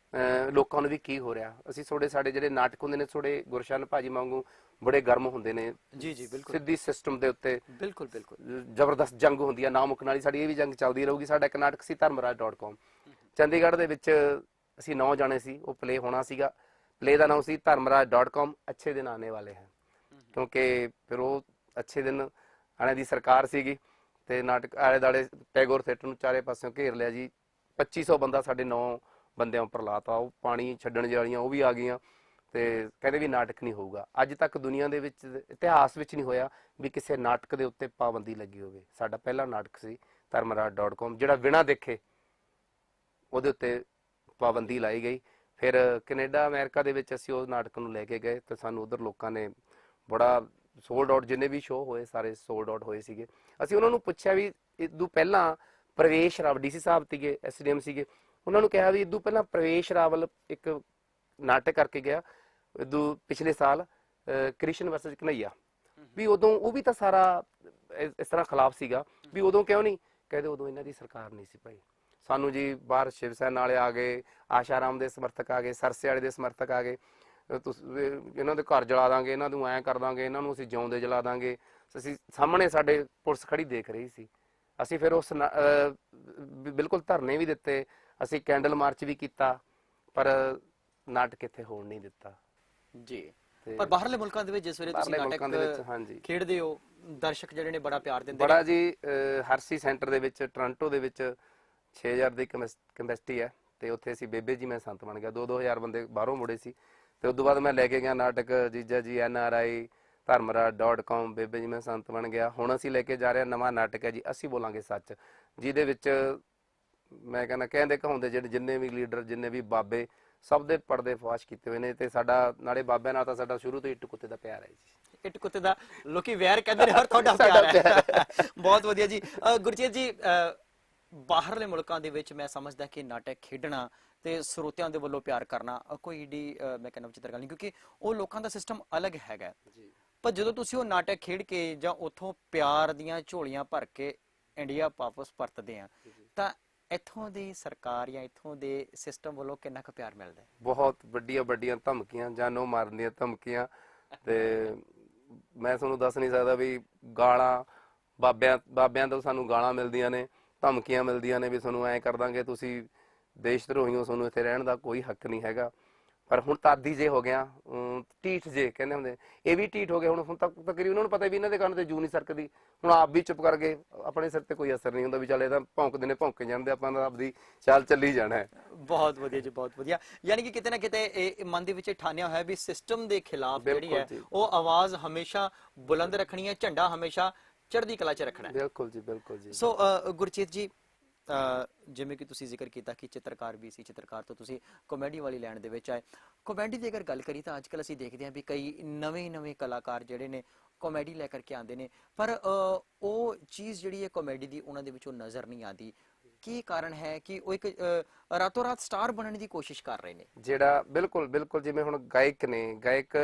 ਲੋਕਾਂ ਨੂੰ ਵੀ ਕੀ ਹੋ ਰਿਹਾ। ਅਸੀਂ ਸਾਡੇ ਜਿਹੜੇ ਨਾਟਕ ਹੁੰਦੇ ਨੇ, ਥੋੜੇ ਗੁਰਸ਼ਰਨ ਭਾਜੀ ਵਾਂਗੂ ਬੜੇ ਗਰਮ ਹੁੰਦੇ ਨੇ ਜੀ, ਬਿਲਕੁਲ ਸਿੱਧੀ ਸਿਸਟਮ ਦੇ ਉੱਤੇ, ਬਿਲਕੁਲ ਜ਼ਬਰਦਸਤ ਜੰਗ ਹੁੰਦੀ ਹੈ, ਨਾ ਮੁੱਕਣ ਵਾਲੀ। ਸਾਡੀ ਇਹ ਵੀ ਜੰਗ ਚੱਲਦੀ ਰਹੂਗੀ। ਸਾਡਾ ਇੱਕ ਨਾਟਕ ਸੀ ਧਰਮਰਾਜ.com, ਚੰਡੀਗੜ੍ਹ ਦੇ ਵਿੱਚ ਅਸੀਂ 9 ਜਾਣੇ ਸੀ, ਉਹ ਪਲੇ ਹੋਣਾ ਸੀਗਾ। ਪਲੇ ਦਾ ਨਾਮ ਸੀ ਧਰਮਰਾਜ.com, ਅੱਛੇ ਦਿਨ ਆਣੇ ਵਾਲੇ ਹੈ, ਕਿਉਂਕਿ ਫਿਰ ਉਹ ਅੱਛੇ ਦਿਨ ਆਣੇ ਦੀ ਸਰਕਾਰ ਸੀਗੀ। ਤੇ ਨਾਟਕ ਆਲੇ ਦੁਆਲੇ ਟੈਗੋਰ ਥੀਏਟਰ ਨੂੰ ਚਾਰੇ ਪਾਸਿਓਂ ਘੇਰ ਲਿਆ ਜੀ। 2500 ਬੰਦਾ ਸਾਡੇ 9 ਬੰਦਿਆਂ ਉੱਪਰ ਲਾਤਾ। ਉਹ ਪਾਣੀ ਛੱਡਣ ਵਾਲੀਆਂ ਉਹ ਵੀ ਆ ਗਈਆਂ, ਤੇ ਕਹਿੰਦੇ ਵੀ ਨਾਟਕ ਨਹੀਂ ਹੋਊਗਾ। ਅੱਜ ਤੱਕ ਦੁਨੀਆ ਦੇ ਵਿੱਚ ਇਤਿਹਾਸ ਵਿੱਚ ਨਹੀਂ ਹੋਇਆ ਵੀ ਕਿਸੇ ਨਾਟਕ ਦੇ ਉੱਤੇ ਪਾਬੰਦੀ ਲੱਗੀ ਹੋਵੇ। ਸਾਡਾ ਪਹਿਲਾ ਨਾਟਕ ਸੀ ਧਰਮਰਾਜ.com ਜਿਹੜਾ ਬਿਨਾਂ ਦੇਖੇ ਉਹਦੇ ਉੱਤੇ ਪਾਬੰਦੀ ਲਾਈ ਗਈ। ਫਿਰ ਕੈਨੇਡਾ ਅਮਰੀਕਾ ਦੇ ਵਿੱਚ ਅਸੀਂ ਉਸ ਨਾਟਕ ਨੂੰ ਲੈ ਕੇ ਗਏ ਤੇ ਸਾਨੂੰ ਉਧਰ ਲੋਕਾਂ ਨੇ ਬੜਾ ਸੋਲਡ ਆਊਟ, ਜਿੰਨੇ ਵੀ ਸ਼ੋਅ ਹੋਏ ਸਾਰੇ ਸੋਲਡ ਆਊਟ ਹੋਏ ਸੀਗੇ। ਅਸੀਂ ਉਹਨਾਂ ਨੂੰ ਪੁੱਛਿਆ ਵੀ ਇਦੋਂ ਪਹਿਲਾਂ ਪ੍ਰਵੇਸ਼ ਰਾਵਲ ਡੀਸੀ ਸਾਹਿਬ ਸੀਗੇ, ਐਸਡੀਐਮ ਸੀਗੇ, ਉਹਨਾਂ ਨੂੰ ਕਿਹਾ ਵੀ ਇਦੋਂ ਪਹਿਲਾਂ ਪ੍ਰਵੇਸ਼ ਰਾਵਲ ਇੱਕ ਨਾਟਕ ਕਰਕੇ ਗਿਆ ਇਦੋਂ ਪਿਛਲੇ ਸਾਲ ਕ੍ਰਿਸ਼ਨ ਵਰਸਸ ਕਨਈਆ, ਵੀ ਉਦੋਂ ਉਹ ਵੀ ਤਾਂ ਸਾਰਾ ਇਸ ਤਰ੍ਹਾਂ ਖਿਲਾਫ ਸੀਗਾ, ਵੀ ਉਦੋਂ ਕਿਉਂ ਨਹੀਂ? ਕਹਿੰਦੇ ਉਦੋਂ ਇਹਨਾਂ ਦੀ ਸਰਕਾਰ ਨਹੀਂ ਸੀ ਭਾਈ। ਸਾਨੂੰ ਜੀ ਬਾਹਰ ਸ਼ਿਵ ਸੈਨਾ ਵਾਲੇ ਆ ਗਏ, ਆਸ਼ਾਰਾਮ ਦੇ ਸਮਰਥਕ ਆ ਗਏ, ਸਰਸੇ ਵਾਲੇ ਦੇ ਸਮਰਥਕ ਆ ਗਏ, ਤੁਸੀਂ ਇਹਨਾਂ ਦੇ ਘਰ ਜਲਾ ਦਾਂਗੇ, ਇਹਨਾਂ ਨੂੰ ਐਂ ਕਰ ਦਾਂਗੇ, ਇਹਨਾਂ ਨੂੰ ਅਸੀਂ ਜਿਉਂਦੇ ਜਲਾ ਦਾਂਗੇ। ਅਸੀਂ ਸਾਹਮਣੇ ਸਾਡੇ ਪੁਲਿਸ ਖੜੀ ਦੇਖ ਰਹੀ ਸੀ। ਅਸੀਂ ਫਿਰ ਉਸ ਬਿਲਕੁਲ ਧਰਨੇ ਵੀ ਦਿੱਤੇ, ਅਸੀਂ ਕੈਂਡਲ ਮਾਰਚ ਵੀ ਕੀਤਾ, ਪਰ ਨਾਟਕ ਇੱਥੇ ਹੋਣ ਨਹੀਂ ਦਿੱਤਾ ਜੀ। ਪਰ ਬਾਹਰਲੇ ਮੁਲਕਾਂ ਦੇ ਵਿੱਚ ਜਿਸ ਵੇਲੇ ਤੁਸੀਂ ਨਾਟਕ ਹਾਂਜੀ ਖੇਡਦੇ ਹੋ, ਦਰਸ਼ਕ ਜਿਹੜੇ ਨੇ ਬੜਾ ਪਿਆਰ ਦਿੰਦੇ ਬੜਾ ਜੀ। ਹਰਸੀ ਸੈਂਟਰ ਦੇ ਵਿੱਚ ਟੋਰਾਂਟੋ ਦੇ ਵਿੱਚ 6000 ਦੀ ਕੈਪੈਸਿਟੀ ਹੈ ਤੇ ਉੱਥੇ ਅਸੀਂ ਬੇਬੇ ਜੀ ਮੈਂ ਸੰਤ ਬਣ ਗਿਆ। 2-2000 ਬੰਦੇ ਬਾਹਰੋਂ ਮੁੜੇ ਸੀ ਤੇ ਉਸ ਤੋਂ ਬਾਅਦ ਮੈਂ ਲੈ ਕੇ ਗਿਆ ਨਾਟਕ ਜੀਜਾ ਜੀ NRI ਧਰਮਰਾਜ.com, ਬੇਬੇ ਜੀ ਮੈਂ ਸੰਤ ਬਣ ਗਿਆ। ਹੁਣ ਅਸੀਂ ਲੈ ਕੇ ਜਾ ਰਹੇ ਹਾਂ ਨਵਾਂ ਨਾਟਕ ਹੈ ਜੀ ਅਸੀਂ ਬੋਲਾਂਗੇ ਸੱਚ, ਜਿਹਦੇ ਵਿੱਚ ਮੈਂ ਕਹਿੰਦਾ ਕਹਿੰਦੇ ਕਹਾਉਂਦੇ ਜਿਹੜੇ ਜਿੰਨੇ ਵੀ ਲੀਡਰ ਜਿੰਨੇ ਵੀ ਬਾਬੇ ਸਭ ਦੇ ਪਰਦੇ ਫਾਸ਼ ਕੀਤੇ ਹੋਏ ਨੇ ਤੇ ਸਾਡਾ ਨਾਲੇ ਬਾਬਿਆਂ ਨਾਲ ਤਾਂ ਸਾਡਾ ਸ਼ੁਰੂ ਤੋਂ ਇੱਟ ਕੁੱਤੇ ਦਾ ਪਿਆਰ ਹੈ ਜੀ। ਇੱਟ ਕੁੱਤੇ ਦਾ ਲੋਕੀ ਵੈਰ ਕਹਿੰਦੇ ਨੇ, ਹਰ ਤੁਹਾਡਾ ਪਿਆਰ ਹੈ। ਬਹੁਤ ਵਧੀਆ ਜੀ। ਗੁਰਜੀਤ ਜੀ, ਬਾਹਰਲੇ ਮੁਲਕਾਂ ਦੇ ਵਿੱਚ ਮੈਂ ਸਮਝਦਾ ਕਿ ਨਾਟਕ ਖੇਡਣਾ ਤੇ ਸਰੋਤਿਆਂ ਦੇ ਵੱਲੋਂ ਪਿਆਰ ਕਰਨਾ ਕੋਈ ਏਡੀ ਮੈਂ ਕਹਿੰਦਾ ਵਿਚਿੱਤਰ ਗੱਲ ਨਹੀਂ, ਕਿਉਂਕਿ ਉਹ ਲੋਕਾਂ ਦਾ ਸਿਸਟਮ ਅਲੱਗ ਹੈਗਾ। ਪਰ ਜਦੋਂ ਤੁਸੀਂ ਉਹ ਨਾਟਕ ਖੇਡ ਕੇ ਜਾਂ ਉੱਥੋਂ ਪਿਆਰ ਦੀਆਂ ਝੋਲੀਆਂ ਭਰ ਕੇ ਇੰਡੀਆ ਵਾਪਸ ਪਰਤਦੇ ਆ ਤਾਂ ਇੱਥੋਂ ਦੀ ਸਰਕਾਰ ਜਾਂ ਇੱਥੋਂ ਦੇ ਸਿਸਟਮ ਵੱਲੋਂ ਕਿੰਨਾ ਕੁ ਪਿਆਰ ਮਿਲਦਾ? ਬਹੁਤ ਵੱਡੀਆਂ ਵੱਡੀਆਂ ਧਮਕੀਆਂ, ਜਾਨੋਂ ਮਾਰਨ ਦੀਆਂ ਧਮਕੀਆਂ, ਤੇ ਮੈਂ ਤੁਹਾਨੂੰ ਦੱਸ ਨਹੀਂ ਸਕਦਾ ਵੀ ਗਾਲਾਂ ਬਾਬਿਆਂ ਤੋਂ ਸਾਨੂੰ ਗਾਲਾਂ ਮਿਲਦੀਆਂ ਨੇ, ਧਮਕੀਆਂ ਮਿਲਦੀਆਂ ਨੇ ਵੀ ਤੁਹਾਨੂੰ ਐਂ ਕਰ ਦਾਂਗੇ, ਤੁਸੀਂ ਦੇਸ਼ ਧਰੋਹੀ ਹੋ, ਤੁਹਾਨੂੰ ਇੱਥੇ ਰਹਿਣ ਦਾ ਕੋਈ ਹੱਕ ਨਹੀਂ ਹੈਗਾ। ਪਰ ਹੁਣ ਤਾਦੀ ਜੇ ਹੋ ਗਿਆ, ਢੀਠ ਜੇ ਕਹਿੰਦੇ ਹੁੰਦੇ, ਇਹ ਵੀ ਢੀਠ ਹੋ ਗਏ। ਹੁਣ ਤੱਕ ਤਕਰੀਬਨ ਉਹਨਾਂ ਨੂੰ ਪਤਾ ਵੀ ਇਹਨਾਂ ਦੇ ਕੰਨ ਤੇ ਜੂ ਨਹੀਂ ਸਰਕਦੀ, ਹੁਣ ਆਪ ਵੀ ਚੁੱਪ ਕਰ ਗਏ, ਆਪਣੇ ਸਿਰ ਤੇ ਕੋਈ ਅਸਰ ਨਹੀਂ ਹੁੰਦਾ ਵੀ ਚੱਲ ਇਹਦਾ ਭੌਂਕਦੇ ਨੇ ਭੌਂਕੇ ਜਾਂਦੇ, ਆਪਾਂ ਤਾਂ ਆਪਦੀ ਚਾਲ ਚੱਲੀ ਜਾਣਾ ਹੈ। ਬਹੁਤ ਵਧੀਆ ਜੀ, ਬਹੁਤ ਵਧੀਆ। ਯਾਨੀ ਕਿ ਕਿਤੇ ਨਾ ਕਿਤੇ ਇਹ ਮਨ ਦੇ ਵਿੱਚ ਠਾਣਿਆ ਹੋਇਆ ਵੀ ਸਿਸਟਮ ਦੇ ਖਿਲਾਫ ਜਿਹੜੀ ਹੈ ਉਹ ਆਵਾਜ਼ ਹਮੇਸ਼ਾ ਬੁਲੰਦ ਰੱਖਣੀ ਹੈ, ਝੰਡਾ ਹਮੇਸ਼ਾ ਚੜ੍ਹਦੀ ਕਲਾ 'ਚ ਰੱਖਣਾ ਹੈ। ਬਿਲਕੁਲ ਜੀ, ਬਿਲਕੁਲ ਜੀ। ਸੋ ਗੁਰਜੀਤ ਜੀ, ਜਿਵੇਂ ਕਿ ਤੁਸੀਂ ਜ਼ਿਕਰ ਕੀਤਾ ਕਿ ਚਿੱਤਰਕਾਰ ਵੀ ਸੀ, ਚਿੱਤਰਕਾਰ ਤੋਂ ਤੁਸੀਂ ਕਾਮੇਡੀ ਵਾਲੀ ਲਾਈਨ ਦੇ ਵਿੱਚ ਆਏ। ਕਾਮੇਡੀ ਦੀ ਅਗਰ ਗੱਲ ਕਰੀ ਤਾਂ ਅੱਜ ਕੱਲ੍ਹ ਅਸੀਂ ਦੇਖਦੇ ਹਾਂ ਵੀ ਕਈ ਨਵੇਂ ਕਲਾਕਾਰ ਜਿਹੜੇ ਨੇ ਕਾਮੇਡੀ ਲੈ ਕਰਕੇ ਆਉਂਦੇ ਨੇ, ਪਰ ਉਹ ਚੀਜ਼ ਜਿਹੜੀ ਹੈ ਕਾਮੇਡੀ ਦੀ ਉਹਨਾਂ ਦੇ ਵਿੱਚੋਂ ਨਜ਼ਰ ਨਹੀਂ ਆਉਂਦੀ। ਕੀ ਕਾਰਨ ਹੈ ਕਿ ਉਹ ਇੱਕ ਰਾਤੋਂ ਰਾਤ ਸਟਾਰ ਬਣਨ ਦੀ ਕੋਸ਼ਿਸ਼ ਕਰ ਰਹੇ ਨੇ? ਜਿਹੜਾ ਬਿਲਕੁਲ ਬਿਲਕੁਲ ਜਿਵੇਂ ਹੁਣ ਗਾਇਕ ਨੇ, ਗਾਇਕ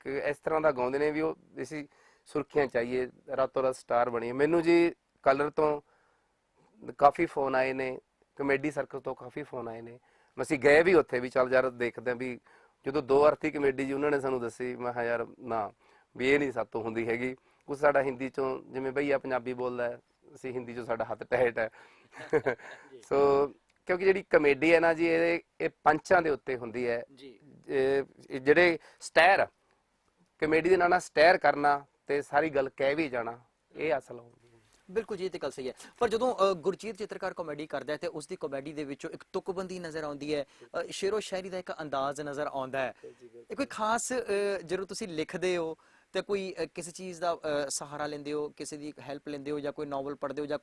ਇਸ ਤਰ੍ਹਾਂ ਦਾ ਗਾਉਂਦੇ ਨੇ ਵੀ ਉਹ ਅਸੀਂ ਸੁਰਖੀਆਂ ਚਾਹੀਏ, ਰਾਤੋਂ ਰਾਤ ਸਟਾਰ ਬਣੀਏ। ਮੈਨੂੰ ਜੀ ਕਲਰ ਤੋਂ ਕਾਫੀ ਫੋਨ ਆਏ ਨੇ, ਕਮੇਡੀ ਸਰਕਲ ਤੋਂ ਕਾਫੀ ਫੋਨ ਆਏ ਨੇ, ਅਸੀਂ ਗਏ ਵੀ ਉੱਥੇ ਵੀ ਚੱਲ ਯਾਰ ਦੇਖਦੇ ਹਾਂ ਵੀ ਜਦੋਂ 2 ਅਰਥੀ ਕਮੇਡੀ ਜੀ ਉਹਨਾਂ ਨੇ ਸਾਨੂੰ ਦੱਸੀ, ਮੈਂ ਕਿਹਾ ਯਾਰ ਨਾ ਵੀ ਇਹ ਨਹੀਂ ਸਾਤੋਂ ਹੁੰਦੀ ਹੈਗੀ। ਕੁਛ ਸਾਡਾ ਹਿੰਦੀ ਚੋਂ ਜਿਵੇਂ ਭਈਆ ਪੰਜਾਬੀ ਬੋਲਦਾ ਹੈ, ਅਸੀਂ ਹਿੰਦੀ ਚੋਂ ਸਾਡਾ ਹੱਥ ਟਹਿਟ ਹੈ। ਸੋ ਕਿਉਂਕਿ ਜਿਹੜੀ ਕਮੇਡੀ ਹੈ ਨਾ ਜੀ, ਇਹ ਪੰਚਾਂ ਦੇ ਉੱਤੇ ਹੁੰਦੀ ਹੈ। ਜਿਹੜੇ ਸਟੈਰ ਕਮੇਡੀ ਦੇ ਨਾਲ ਸਟੈਰ ਕਰਨਾ ਤੇ ਸਾਰੀ ਗੱਲ ਕਹਿ ਵੀ ਜਾਣਾ, ਇਹ ਅਸਲ ਹੁੰਦੀ। ਬਿਲਕੁਲ ਜੀ, ਇਹ ਤੇ ਗੱਲ ਸਹੀ ਹੈ। ਪਰ ਜਦੋਂ ਗੁਰਜੀਤ ਚਿੱਤਰਕਾਰ ਕਾਮੇਡੀ ਕਰਦਾ ਹੈ ਤੇ ਉਸਦੀ ਕਾਮੇਡੀ ਦੇ ਵਿੱਚੋਂ ਇੱਕ ਤੁਕਬੰਦੀ ਨਜ਼ਰ ਆਉਂਦੀ ਹੈ, ਸ਼ੇਰੋ ਸ਼ਾਇਰੀ ਦਾ ਇੱਕ ਅੰਦਾਜ਼ ਨਜ਼ਰ ਆਉਂਦਾ ਹੈ। ਇਹ ਕੋਈ ਖਾਸ ਜਦੋਂ ਤੁਸੀਂ ਲਿਖਦੇ ਹੋ ਤੇ ਕੋਈ ਕਿਸੇ ਚੀਜ਼ ਦਾ ਸਹਾਰਾ ਲੈਂਦੇ ਹੋ, ਕਿਸੇ ਦੀ ਹੈਲਪ ਲੈਂਦੇ ਹੋ, ਜਾਂ ਕੋਈ ਨੋਵਲ ਪੜ੍ਹਦੇ ਹੋ, ਜਾਂ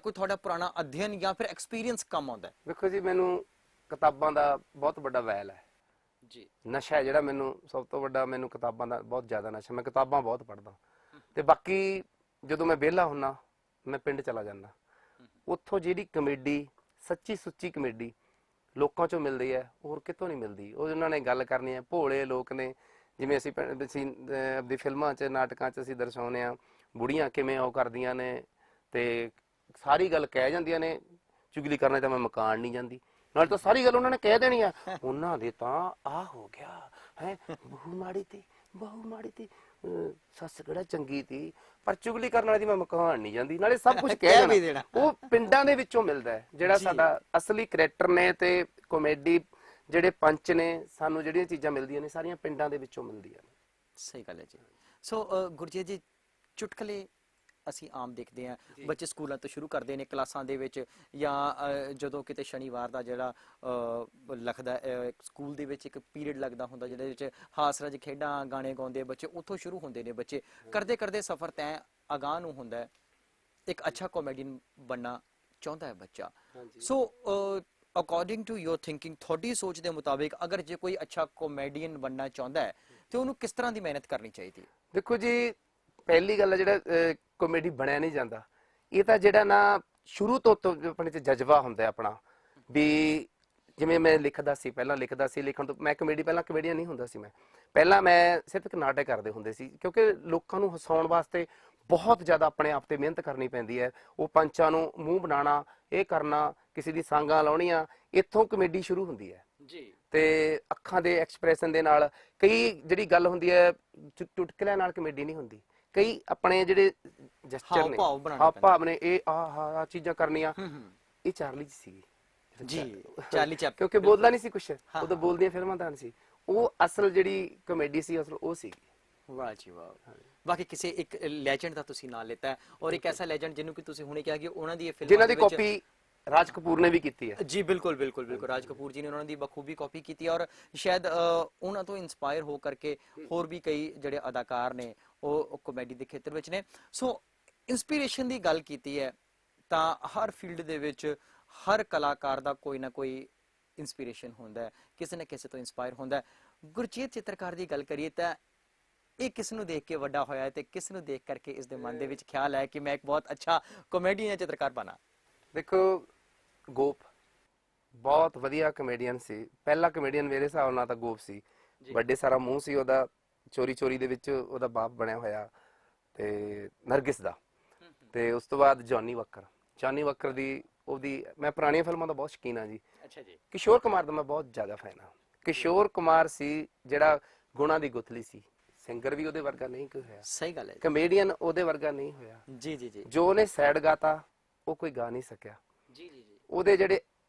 ਕੋਈ ਤੁਹਾਡਾ ਪੁਰਾਣਾ ਅਧਿਐਨ ਜਾਂ ਫਿਰ ਐਕਸਪੀਰੀਅੰਸ ਕੰਮ ਆਉਂਦਾ ਹੈ? ਵੇਖੋ ਜੀ, ਮੈਨੂੰ ਕਿਤਾਬਾਂ ਦਾ ਬਹੁਤ ਵੱਡਾ ਵੈਲ ਹੈ ਜੀ। ਨਸ਼ਾ ਹੈ ਜਿਹੜਾ ਮੈਨੂੰ ਸਭ ਤੋਂ ਵੱਡਾ, ਮੈਨੂੰ ਕਿਤਾਬਾਂ ਦਾ ਬਹੁਤ ਜ਼ਿਆਦਾ ਨਸ਼ਾ। ਮੈਂ ਕਿਤਾਬਾਂ ਬਹੁਤ ਪੜ੍ਹਦਾ ਤੇ ਬਾਕੀ ਜਦੋਂ ਮੈਂ ਵਿਹਲਾ ਹੁੰਨਾ ਮੈਂ ਪਿੰਡ ਚਲਾ ਜਾਂਦਾ। ਉੱਥੋਂ ਜਿਹੜੀ ਕਮੇਡੀ, ਸੱਚੀ ਸੁੱਚੀ ਕਮੇਡੀ ਲੋਕਾਂ ਚੋਂ ਮਿਲਦੀ ਹੈ, ਹੋਰ ਕਿਤੋਂ ਨਹੀਂ ਮਿਲਦੀ। ਉਹ ਉਹਨਾਂ ਨੇ ਗੱਲ ਕਰਨੀ ਹੈ, ਭੋਲੇ ਲੋਕ ਨੇ, ਜਿਵੇਂ ਅਸੀਂ ਆਪਣੀ ਫਿਲਮਾਂ 'ਚ ਨਾਟਕਾਂ 'ਚ ਅਸੀਂ ਦਰਸਾਉਂਦੇ ਹਾਂ, ਬੁੜੀਆਂ ਕਿਵੇਂ ਉਹ ਕਰਦੀਆਂ ਨੇ ਤੇ ਸਾਰੀ ਗੱਲ ਕਹਿ ਜਾਂਦੀਆਂ ਨੇ। ਚੁਗਲੀ ਕਰਨਾ ਤਾਂ ਮੈਂ ਮਕਾਨ ਨਹੀਂ ਜਾਂਦੀ, ਨਾਲ ਤਾਂ ਸਾਰੀ ਗੱਲ ਉਹਨਾਂ ਨੇ ਕਹਿ ਦੇਣੀ ਆ, ਉਹਨਾਂ ਦੇ ਤਾਂ ਆਹ ਹੋ ਗਿਆ ਹੈ, ਬਹੂ ਮਾੜੀ ਤੀ ਸੱਸ ਕਿਹੜਾ ਚੰਗੀ ਤੀ, ਪਰ ਚੁਗਲੀ ਕਰਨ ਵਾਲੀ ਦੀ ਮੈਂ ਮਕਾਨ ਨਹੀਂ ਜਾਂਦੀ, ਨਾਲੇ ਸਭ ਕੁਝ ਕਹਿ ਦੇਣਾ। ਉਹ ਪਿੰਡਾਂ ਦੇ ਵਿੱਚੋਂ ਮਿਲਦਾ ਹੈ ਜਿਹੜਾ ਸਾਡਾ ਅਸਲੀ ਕਰੈਕਟਰ ਨੇ, ਤੇ ਕਾਮੇਡੀ ਜਿਹੜੇ ਪੰਚ ਨੇ, ਸਾਨੂੰ ਜਿਹੜੀਆਂ ਚੀਜ਼ਾਂ ਮਿਲਦੀਆਂ ਨੇ ਸਾਰੀਆਂ ਪਿੰਡਾਂ ਦੇ ਵਿੱਚੋਂ ਮਿਲਦੀਆਂ ਨੇ। ਸਹੀ ਗੱਲ ਹੈ ਜੀ। ਸੋ ਗੁਰਜੀਤ ਜੀ, ਚੁਟਕਲੇ ਅਸੀਂ ਆਮ ਦੇਖਦੇ ਹਾਂ ਬੱਚੇ ਸਕੂਲਾਂ ਤੋਂ ਸ਼ੁਰੂ ਕਰਦੇ ਨੇ ਕਲਾਸਾਂ ਦੇ ਵਿੱਚ ਜਾਂ ਜਦੋਂ ਕਿਤੇ ਸ਼ਨੀਵਾਰ ਦਾ ਜਿਹੜਾ ਲੱਗਦਾ ਸਕੂਲ ਦੇ ਵਿੱਚ ਇੱਕ ਪੀਰੀਅਡ ਲੱਗਦਾ ਹੁੰਦਾ ਜਿਹਦੇ ਵਿੱਚ ਹਾਸ-ਰਸ ਖੇਡਾਂ ਗਾਣੇ ਗਾਉਂਦੇ ਬੱਚੇ ਉੱਥੋਂ ਸ਼ੁਰੂ ਹੁੰਦੇ ਨੇ ਬੱਚੇ ਕਰਦੇ ਕਰਦੇ ਸਫ਼ਰ ਤੈਅ ਅਗਾਂਹ ਨੂੰ ਹੁੰਦਾ ਇੱਕ ਅੱਛਾ ਕਾਮੇਡੀਅਨ ਬਣਨਾ ਚਾਹੁੰਦਾ ਹੈ ਬੱਚਾ so according to your thinking ਤੁਹਾਡੀ ਸੋਚ ਦੇ ਮੁਤਾਬਿਕ ਅਗਰ ਜੇ ਕੋਈ ਅੱਛਾ ਕਾਮੇਡੀਅਨ ਬਣਨਾ ਚਾਹੁੰਦਾ ਹੈ ਤੇ ਉਹਨੂੰ ਕਿਸ ਤਰ੍ਹਾਂ ਦੀ ਮਿਹਨਤ ਕਰਨੀ ਚਾਹੀਦੀ ਹੈ? ਦੇਖੋ ਜੀ ਪਹਿਲੀ ਗੱਲ ਹੈ ਜਿਹੜਾ ਕਾਮੇਡੀ ਬਣਿਆ ਨਹੀਂ ਜਾਂਦਾ ਇਹ ਤਾਂ ਜਿਹੜਾ ਨਾ ਸ਼ੁਰੂ ਤੋਂ ਆਪਣੇ 'ਚ ਜਜ਼ਬਾ ਹੁੰਦਾ ਆਪਣਾ ਵੀ ਜਿਵੇਂ ਮੈਂ ਲਿਖਦਾ ਸੀ ਪਹਿਲਾਂ ਲਿਖਦਾ ਸੀ ਲਿਖਣ ਤੋਂ ਮੈਂ ਕਮੇਡੀ ਪਹਿਲਾਂ ਕਮੇਡੀਅਨ ਨਹੀਂ ਹੁੰਦਾ ਸੀ ਮੈਂ ਪਹਿਲਾਂ ਮੈਂ ਸਿਰਫ ਇੱਕ ਨਾਟਕ ਕਰਦੇ ਹੁੰਦੇ ਸੀ ਕਿਉਂਕਿ ਲੋਕਾਂ ਨੂੰ ਹਸਾਉਣ ਵਾਸਤੇ ਬਹੁਤ ਜ਼ਿਆਦਾ ਆਪਣੇ ਆਪ ਤੇ ਮਿਹਨਤ ਕਰਨੀ ਪੈਂਦੀ ਹੈ ਉਹ ਪੰਚਾਂ ਨੂੰ ਮੂੰਹ ਬਣਾਉਣਾ ਇਹ ਕਰਨਾ ਕਿਸੇ ਦੀ ਸਾਂਗਾਂ ਲਾਉਣੀਆਂ ਇੱਥੋਂ ਕਮੇਡੀ ਸ਼ੁਰੂ ਹੁੰਦੀ ਹੈ ਜੀ ਤੇ ਅੱਖਾਂ ਦੇ ਐਕਸਪ੍ਰੈਸ਼ਨ ਦੇ ਨਾਲ ਕਈ ਜਿਹੜੀ ਗੱਲ ਹੁੰਦੀ ਹੈ ਚੁਟਕਲਿਆਂ ਨਾਲ ਕਮੇਡੀ ਨਹੀਂ ਹੁੰਦੀ ਕਈ ਆਪਣੇ ਜਿਹੜੇ ਜਸਚਰ ਨੇ ਹਾਵ ਭਾਵ ਨੇ ਇਹ ਆਹ ਚੀਜ਼ਾਂ ਕਰਨੀਆਂ ਇਹ ਚਾਰਲੀ ਚ ਸੀਗੀ ਜੀ ਚਾਰਲੀ ਚੈਪ ਕਿਉਂਕਿ ਬੋਲਦਾ ਨਹੀਂ ਸੀ ਕੁਛ ਉਦੋਂ ਬੋਲਦੀਆਂ ਫਿਲਮਾਂ ਤਾਂ ਸੀ ਉਹ ਅਸਲ ਜਿਹੜੀ ਕਮੇਡੀ ਸੀ ਅਸਲ ਉਹ ਸੀ ਵਾਹ ਜੀ ਵਾਹ ਬਾਕੀ ਕਿਸੇ ਇੱਕ ਲੈਜੈਂਡ ਦਾ ਤੁਸੀਂ ਨਾਂ ਲਿੱਤਾ ਔਰ ਇੱਕ ਐਸਾ ਲੈਜੈਂਡ ਜਿਹਨੂੰ ਕਿ ਤੁਸੀਂ ਹੁਣੇ ਕਿਹਾ ਕਿ ਉਹਨਾਂ ਦੀ ਇਹ ਫਿਲਮ ਜਿਨ੍ਹਾਂ ਦੀ ਕਾਪੀ ਰਾਜ ਕਪੂਰ ਨੇ ਵੀ ਕੀਤੀ ਹੈ ਜੀ ਬਿਲਕੁਲ ਬਿਲਕੁਲ ਬਿਲਕੁਲ ਰਾਜ ਕਪੂਰ ਜੀ ਨੇ ਉਹਨਾਂ ਦੀ ਬਖੂਬੀ ਕਾਪੀ ਕੀਤੀ ਹੈ ਔਰ ਸ਼ਾਇਦ ਉਹਨਾਂ ਤੋਂ ਇਨਸਪਾਇਰ ਹੋ ਕਰਕੇ ਹੋਰ ਵੀ ਕਈ ਜਿਹੜੇ ਅਦਾਕਾਰ ਨੇ ਉਹ ਕਾਮੇਡੀ ਦੇ ਖੇਤਰ ਵਿੱਚ ਨੇ ਸੋ ਇਨਸਪੀਰੇਸ਼ਨ ਦੀ ਗੱਲ ਕੀਤੀ ਹੈ ਤਾਂ ਹਰ ਫੀਲਡ ਦੇ ਵਿੱਚ ਹਰ ਕਲਾਕਾਰ ਦਾ ਕੋਈ ਨਾ ਕੋਈ ਇਨਸਪੀਰੇਸ਼ਨ ਹੁੰਦਾ ਹੈ ਕਿਸੇ ਨਾ ਕਿਸੇ ਤੋਂ ਇਨਸਪਾਇਰ ਹੁੰਦਾ ਹੈ ਗੁਰਚੇਤ ਚਿੱਤਰਕਾਰ ਦੀ ਗੱਲ ਕਰੀਏ ਤਾਂ ਇਹ ਕਿਸ ਨੂੰ ਦੇਖ ਕੇ ਵੱਡਾ ਹੋਇਆ ਹੈ ਤੇ ਕਿਸ ਨੂੰ ਦੇਖ ਕਰਕੇ ਇਸ ਦੇ ਮਨ ਦੇ ਵਿੱਚ ਖਿਆਲ ਹੈ ਕਿ ਮੈਂ ਇੱਕ ਬਹੁਤ ਅੱਛਾ ਕਾਮੇਡੀਅਨ ਜਾਂ ਚਿੱਤਰਕਾਰ ਬਣਾ ਦੇਖੋ ਗੋਪ ਬਹੁਤ ਵਧੀਆ ਕਮੇਡੀਅਨ ਸੀ ਪਹਿਲਾ ਕਮੇਡੀਅਨ ਮੇਰੇ ਹਿਸਾਬ ਨਾਲ ਤਾਂ ਗੋਪ ਸੀ ਵੱਡੇ ਸਾਰਾ ਮੂੰਹ ਸੀ ਉਹਦਾ ਚੋਰੀ ਚੋਰੀ ਦੇ ਵਿੱਚ ਉਹਦਾ ਬਾਪ ਬਣਿਆ ਹੋਇਆ ਤੇ ਨਰਗਿਸ ਦਾ ਤੇ ਉਸ ਤੋਂ ਬਾਅਦ ਜੌਨੀ ਵੱਕਰ ਦੀ ਉਹਦੀ ਮੈਂ ਪੁਰਾਣੀਆਂ ਫਿਲਮਾਂ ਦਾ ਬਹੁਤ ਸ਼ੌਕੀਨ ਹਾਂ ਜੀ ਅੱਛਾ ਜੀ ਕਿਸ਼ੋਰ ਕੁਮਾਰ ਦਾ ਮੈਂ ਬਹੁਤ ਜ਼ਿਆਦਾ ਫੈਨ ਹਾਂ ਕਿਸ਼ੋਰ ਕੁਮਾਰ ਸੀ ਜਿਹੜਾ ਗੁਣਾਂ ਦੀ ਗੁਥਲੀ ਸੀ ਸਿੰਗਰ ਵੀ ਉਹਦੇ ਵਰਗਾ ਨਹੀਂ ਕੋਈ ਹੋਇਆ ਸਹੀ ਗੱਲ ਹੈ ਕਮੇਡੀਅਨ ਉਹਦੇ ਵਰਗਾ ਨਹੀਂ ਹੋਇਆ ਜੀ ਜੀ ਜੀ ਜੋ ਉਹਨੇ ਸੈਡ ਗਾਤਾ ਉਹ ਕੋਈ ਗਾ ਨਹੀਂ ਸਕਿਆ ਜੀ ਜੀ ਜੀ ਉਹਦੇ ਜਿਹੜੇ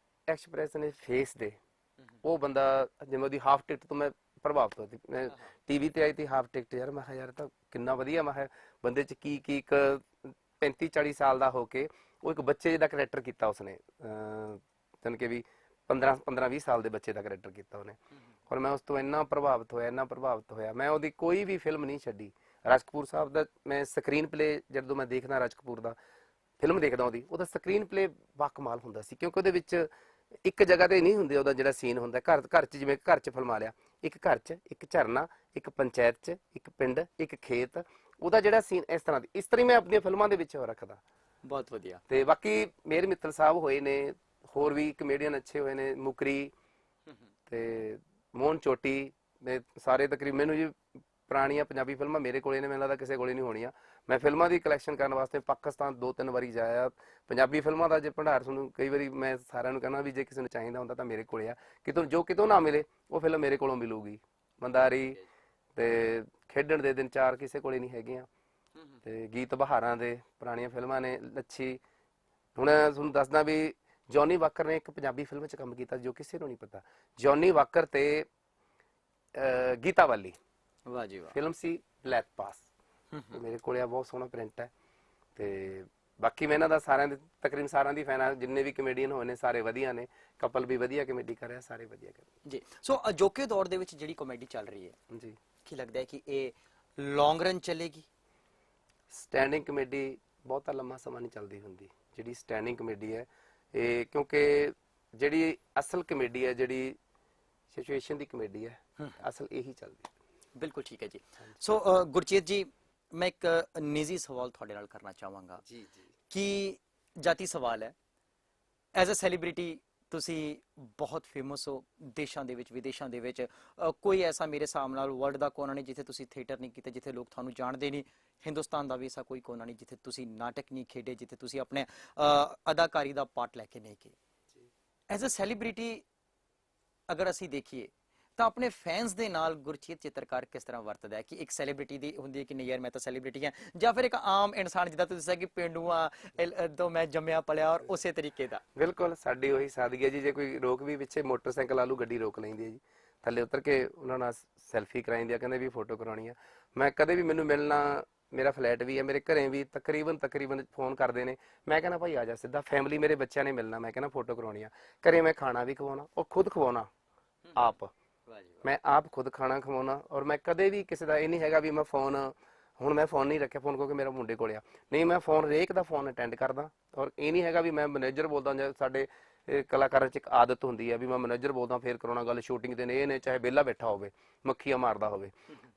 ਐਕਸਪ੍ਰੈਸ਼ਨ ਨੇ ਫੇਸ ਦੇ ਉਹ ਬੰਦਾ ਜਿਵੇਂ ਉਹਦੀ ਹਾਫ ਟਿਕਟ ਤੋਂ ਮੈਂ ਪ੍ਰਭਾਵਿਤ ਹੋਈ ਮੈਂ ਟੀਵੀ ਤੇ ਆਈ ਤੀ ਹਾਫ ਟਿਕਟ ਯਾਰ ਮੈਂ ਯਾਰ ਤਾਂ ਕਿੰਨਾ ਵਧੀਆ ਮੈਂ ਬੰਦੇ ਚ ਕੀ ਇੱਕ 35 40 ਸਾਲ ਦਾ ਹੋ ਕੇ ਉਹ ਇੱਕ ਬੱਚੇ ਦਾ ਕਰੈਕਟਰ ਕੀਤਾ ਉਸਨੇ ਜਾਨ ਕਿ ਵੀ 15 20 ਸਾਲ ਦੇ ਬੱਚੇ ਦਾ ਕਰੈਕਟਰ ਕੀਤਾ ਉਹਨੇ ਔਰ ਮੈਂ ਉਸ ਤੋਂ ਇੰਨਾ ਪ੍ਰਭਾਵਿਤ ਹੋਇਆ ਮੈਂ ਉਹਦੀ ਕੋਈ ਵੀ ਫਿਲਮ ਨਹੀਂ ਛੱਡੀ ਰਾਜ ਕਪੂਰ ਸਾਹਿਬ ਦਾ ਮੈਂ ਸਕਰੀਨ ਪਲੇ ਜਦੋਂ ਮੈਂ ਦੇਖਦਾ ਰਾਜ ਕਪੂਰ ਦਾ ਫਿਲਮ ਦੇਖਦਾ ਉਹਦਾ ਸਕਰੀਨ ਪਲੇ ਬਾਕਮਾਲ ਹੁੰਦਾ ਸੀ ਕਿਉਂਕਿ ਉਹਦੇ ਵਿੱਚ ਇੱਕ ਜਗ੍ਹਾ ਤੇ ਨਹੀਂ ਹੁੰਦੇ ਉਹਦਾ ਜਿਹੜਾ ਸੀਨ ਹੁੰਦਾ ਘਰ ਚ ਜਿਵੇਂ ਘਰ ਚ ਫਿਲਮਾ ਲਿਆ ਇੱਕ ਘਰ ਚ ਇੱਕ ਝਰਨਾ ਇੱਕ ਪੰਚਾਇਤ ਚ ਇੱਕ ਪਿੰਡ ਇੱਕ ਖੇਤ ਉਹਦਾ ਜਿਹੜਾ ਸੀਨ ਇਸ ਤਰ੍ਹਾਂ ਮੈਂ ਆਪਣੀਆਂ ਫਿਲਮਾਂ ਦੇ ਵਿੱਚ ਰੱਖਦਾ ਬਹੁਤ ਵਧੀਆ ਤੇ ਬਾਕੀ ਮੇਰ ਮਿੱਤਲ ਸਾਹਿਬ ਹੋਏ ਨੇ ਹੋਰ ਵੀ ਕਮੇਡੀਅਨ ਅੱਛੇ ਹੋਏ ਨੇ ਮੁਕਰੀ ਤੇ ਮੋਹਨ ਚੋਟੀ ਸਾਰੇ ਤਕਰੀਬਨ ਮੈਨੂੰ ਜੀ ਪੁਰਾਣੀਆਂ ਪੰਜਾਬੀ ਫਿਲਮਾਂ ਮੇਰੇ ਕੋਲੇ ਨੇ ਮੈਨੂੰ ਲੱਗਦਾ ਕਿਸੇ ਕੋਲੇ ਨਹੀਂ ਹੋਣੀਆਂ ਮੈਂ ਫਿਲਮਾਂ ਦੀ ਕਲੈਕਸ਼ਨ ਕਰਨ ਵਾਸਤੇ ਪਾਕਿਸਤਾਨ 2-3 ਵਾਰੀ ਜਾਇਆ ਪੰਜਾਬੀ ਫਿਲਮਾਂ ਦਾ ਜੇ ਭੰਡਾਰ ਤੁਹਾਨੂੰ ਕਈ ਵਾਰੀ ਮੈਂ ਸਾਰਿਆਂ ਨੂੰ ਕਹਿੰਦਾ ਵੀ ਜੇ ਕਿਸੇ ਨੂੰ ਚਾਹੀਦਾ ਹੁੰਦਾ ਤਾਂ ਮੇਰੇ ਕੋਲੇ ਆ ਕਿਤੋਂ ਨਾ ਮਿਲੇ ਉਹ ਫਿਲਮ ਮੇਰੇ ਕੋਲੋਂ ਮਿਲੂਗੀ ਮੰਦਾਰੀ ਤੇ ਖੇਡਣ ਦੇ ਦਿਨ 4 ਕਿਸੇ ਕੋਲੇ ਨਹੀਂ ਹੈਗੀਆਂ ਤੇ ਗੀਤ ਬਹਾਰਾਂ ਦੇ ਪੁਰਾਣੀਆਂ ਫਿਲਮਾਂ ਨੇ ਲੱਛੀ ਹੁਣ ਤੁਹਾਨੂੰ ਦੱਸਦਾ ਵੀ ਜੌਨੀ ਵਾਕਰ ਨੇ ਇੱਕ ਪੰਜਾਬੀ ਫਿਲਮ 'ਚ ਕੰਮ ਕੀਤਾ ਜੋ ਕਿਸੇ ਨੂੰ ਨਹੀਂ ਪਤਾ ਜੌਨੀ ਵਾਕਰ ਤੇ ਗੀਤਾ ਵਾਲੀ ਵਾਹ ਜੀ ਵਾਹ ਫਿਲਮ ਸੀ ਬਲੈਕ ਪਾਸ ਮੇਰੇ ਕੋਲੇ ਆ ਬਹੁਤ ਸੋਹਣਾ ਪ੍ਰਿੰਟ ਹੈ ਤੇ ਬਾਕੀ ਮੈਂ ਇਹਨਾਂ ਦਾ ਤਕਰੀਬਨ ਸਾਰਿਆਂ ਦੀ ਫੈਨ ਆ ਜਿੰਨੇ ਵੀ ਕਮੇਡੀਅਨ ਹੋਏ ਨੇ ਸਾਰੇ ਵਧੀਆ ਨੇ ਕਪਲ ਵੀ ਵਧੀਆ ਕਮੇਡੀ ਕਰ ਰਿਹਾ ਸਾਰੇ ਵਧੀਆ ਕਰ ਜੀ ਸੋ ਅਜੋਕੇ ਦੌਰ ਦੇ ਵਿੱਚ ਜਿਹੜੀ ਕਮੇਡੀ ਚੱਲ ਰਹੀ ਹੈ ਜੀ ਕੀ ਲੱਗਦਾ ਹੈ ਕਿ ਇਹ ਲੌਂਗ ਰਨ ਚੱਲੇਗੀ ਸਟੈਂਡਿੰਗ ਕਮੇਡੀ ਬਹੁਤਾ ਲੰਮਾ ਸਮਾਂ ਨਹੀਂ ਚੱਲਦੀ ਹੁੰਦੀ ਜਿਹੜੀ ਸਟੈਂਡਿੰਗ ਕਮੇਡੀ ਹੈ ਇਹ ਕਿਉਂਕਿ ਜਿਹੜੀ ਅਸਲ ਕਮੇਡੀ ਹੈ ਜਿਹੜੀ ਸਿਚੁਏਸ਼ਨ ਦੀ ਕਮੇਡੀ ਹੈ ਅਸਲ ਇਹੀ ਚੱਲਦੀ ਬਿਲਕੁਲ ਠੀਕ ਹੈ ਜੀ ਸੋ ਗੁਰਚੇਤ ਜੀ ਮੈਂ ਇੱਕ ਨਿੱਜੀ ਸਵਾਲ ਤੁਹਾਡੇ ਨਾਲ ਕਰਨਾ ਚਾਹਾਂਗਾ ਜੀ ਕਿ ਜਾਤੀ ਸਵਾਲ ਹੈ ਐਜ਼ ਅ ਸੈਲੀਬ੍ਰਿਟੀ ਤੁਸੀਂ ਬਹੁਤ ਫੇਮਸ ਹੋ ਦੇਸ਼ਾਂ ਦੇ ਵਿੱਚ ਵਿਦੇਸ਼ਾਂ ਦੇ ਵਿੱਚ ਕੋਈ ਐਸਾ ਮੇਰੇ ਹਿਸਾਬ ਨਾਲ ਵਰਲਡ ਦਾ ਕੋਨਾ ਨਹੀਂ ਜਿੱਥੇ ਤੁਸੀਂ ਥੀਏਟਰ ਨਹੀਂ ਕੀਤੇ ਜਿੱਥੇ ਲੋਕ ਤੁਹਾਨੂੰ ਜਾਣਦੇ ਨਹੀਂ ਹਿੰਦੁਸਤਾਨ ਦਾ ਵੀ ਐਸਾ ਕੋਈ ਕੋਨਾ ਨਹੀਂ ਜਿੱਥੇ ਤੁਸੀਂ ਨਾਟਕ ਨਹੀਂ ਖੇਡੇ ਜਿੱਥੇ ਤੁਸੀਂ ਆਪਣੇ ਅਦਾਕਾਰੀ ਦਾ ਪਾਰਟ ਲੈ ਕੇ ਨਹੀਂ ਗਏ ਐਜ਼ ਅ ਸੈਲੀਬ੍ਰਿਟੀ ਅਗਰ ਅਸੀਂ ਦੇਖੀਏ ਤਾਂ ਆਪਣੇ ਫੈਨਸ ਦੇ ਨਾਲ ਗੁਰਚੇਤ ਚਿੱਤਰਕਾਰ ਕਿਸ ਤਰ੍ਹਾਂ ਵਰਤਦਾ ਹੈ ਕਿ ਇੱਕ ਸੈਲੀਬ੍ਰਿਟੀ ਦੀ ਹੁੰਦੀ ਹੈ ਕਿ ਨਹੀਂ ਯਾਰ ਮੈਂ ਤਾਂ ਸੈਲੀਬ੍ਰਿਟੀ ਹਾਂ ਜਾਂ ਫਿਰ ਇੱਕ ਆਮ ਇਨਸਾਨ ਜਿੱਦਾਂ ਤੁਸੀਂ ਦੱਸਿਆ ਕਿ ਪੇਂਡੂਆਂ ਤੋਂ ਮੈਂ ਜੰਮਿਆ ਪਲਿਆ ਔਰ ਉਸੇ ਤਰੀਕੇ ਦਾ ਬਿਲਕੁਲ ਸਾਡੀ ਉਹੀ ਸਾਦਗੀ ਹੈ ਜੀ ਜੇ ਕੋਈ ਰੋਕ ਵੀ ਪਿੱਛੇ ਮੋਟਰਸਾਈਕਲ ਆਲੂ ਗੱਡੀ ਰੋਕ ਲੈਂਦੀ ਹੈ ਜੀ ਥੱਲੇ ਉਤਰ ਕੇ ਉਹਨਾਂ ਨਾਲ ਸੈਲਫੀ ਕਰਾਈਂਦੀ ਆ ਕਹਿੰਦੇ ਵੀ ਫੋਟੋ ਕਰਾਉਣੀ ਆ ਮੈਂ ਕਦੇ ਵੀ ਮੈਨੂੰ ਮਿਲਣਾ ਮੇਰਾ ਫਲੈਟ ਵੀ ਹੈ, ਮੇਰੇ ਘਰੇ ਵੀ ਤਕਰੀਬਨ ਫੋਨ ਕਰਦੇ ਨੇ। ਮੈਂ ਕਹਿੰਦਾ ਭਾਈ ਆ ਜਾ ਸਿੱਧਾ, ਫੈਮਿਲੀ ਮੇਰੇ ਬੱਚਿਆਂ ਨੇ ਮਿਲਣਾ, ਮੈਂ ਕਹਿੰਦਾ ਫੋਟੋ ਕਰਾਉਣੀ ਆ। ਘਰੇ ਮੈਂ ਖਾਣਾ ਵੀ ਖਵਾਉਣਾ ਔਰ ਖੁਦ ਖਵਾਉਣਾ ਆਪ, ਮੈਂ ਆਪ ਖੁਦ ਖਾਣਾ ਖਵਾਉਣਾ। ਔਰ ਮੈਂ ਕਦੇ ਵੀ ਕਿਸੇ ਦਾ ਇਹ ਨਹੀਂ ਹੈਗਾ ਵੀ ਮੈਂ ਫੋਨ, ਹੁਣ ਮੈਂ ਫੋਨ ਨਹੀਂ ਰੱਖਿਆ, ਫੋਨ ਕਿਉਂਕਿ ਮੇਰਾ ਮੁੰਡੇ ਕੋਲ ਆ, ਨਹੀਂ ਮੈਂ ਫੋਨ ਹਰੇਕ ਦਾ ਫੋਨ ਅਟੈਂਡ ਕਰਦਾ। ਔਰ ਇਹ ਨਹੀਂ ਹੈਗਾ ਵੀ ਮੈਂ ਮੈਨੇਜਰ ਬੋਲਦਾ, ਜਾਂ ਸਾਡੇ ਕਲਾਕਾਰਾਂ 'ਚ ਇੱਕ ਆਦਤ ਹੁੰਦੀ ਹੈ ਵੀ ਮੈਂ ਮੈਨੇਜਰ ਬੋਲਦਾ ਫੇਰ ਕਰਾਉਣਾ ਗੱਲ, ਸ਼ੂਟਿੰਗ ਤੇ ਨੇ ਇਹ ਨੇ ਚਾਹੇ ਵਿਹਲਾ ਬੈਠਾ ਹੋਵੇ, ਮੱਖੀਆਂ ਮਾਰਦਾ ਹੋਵੇ।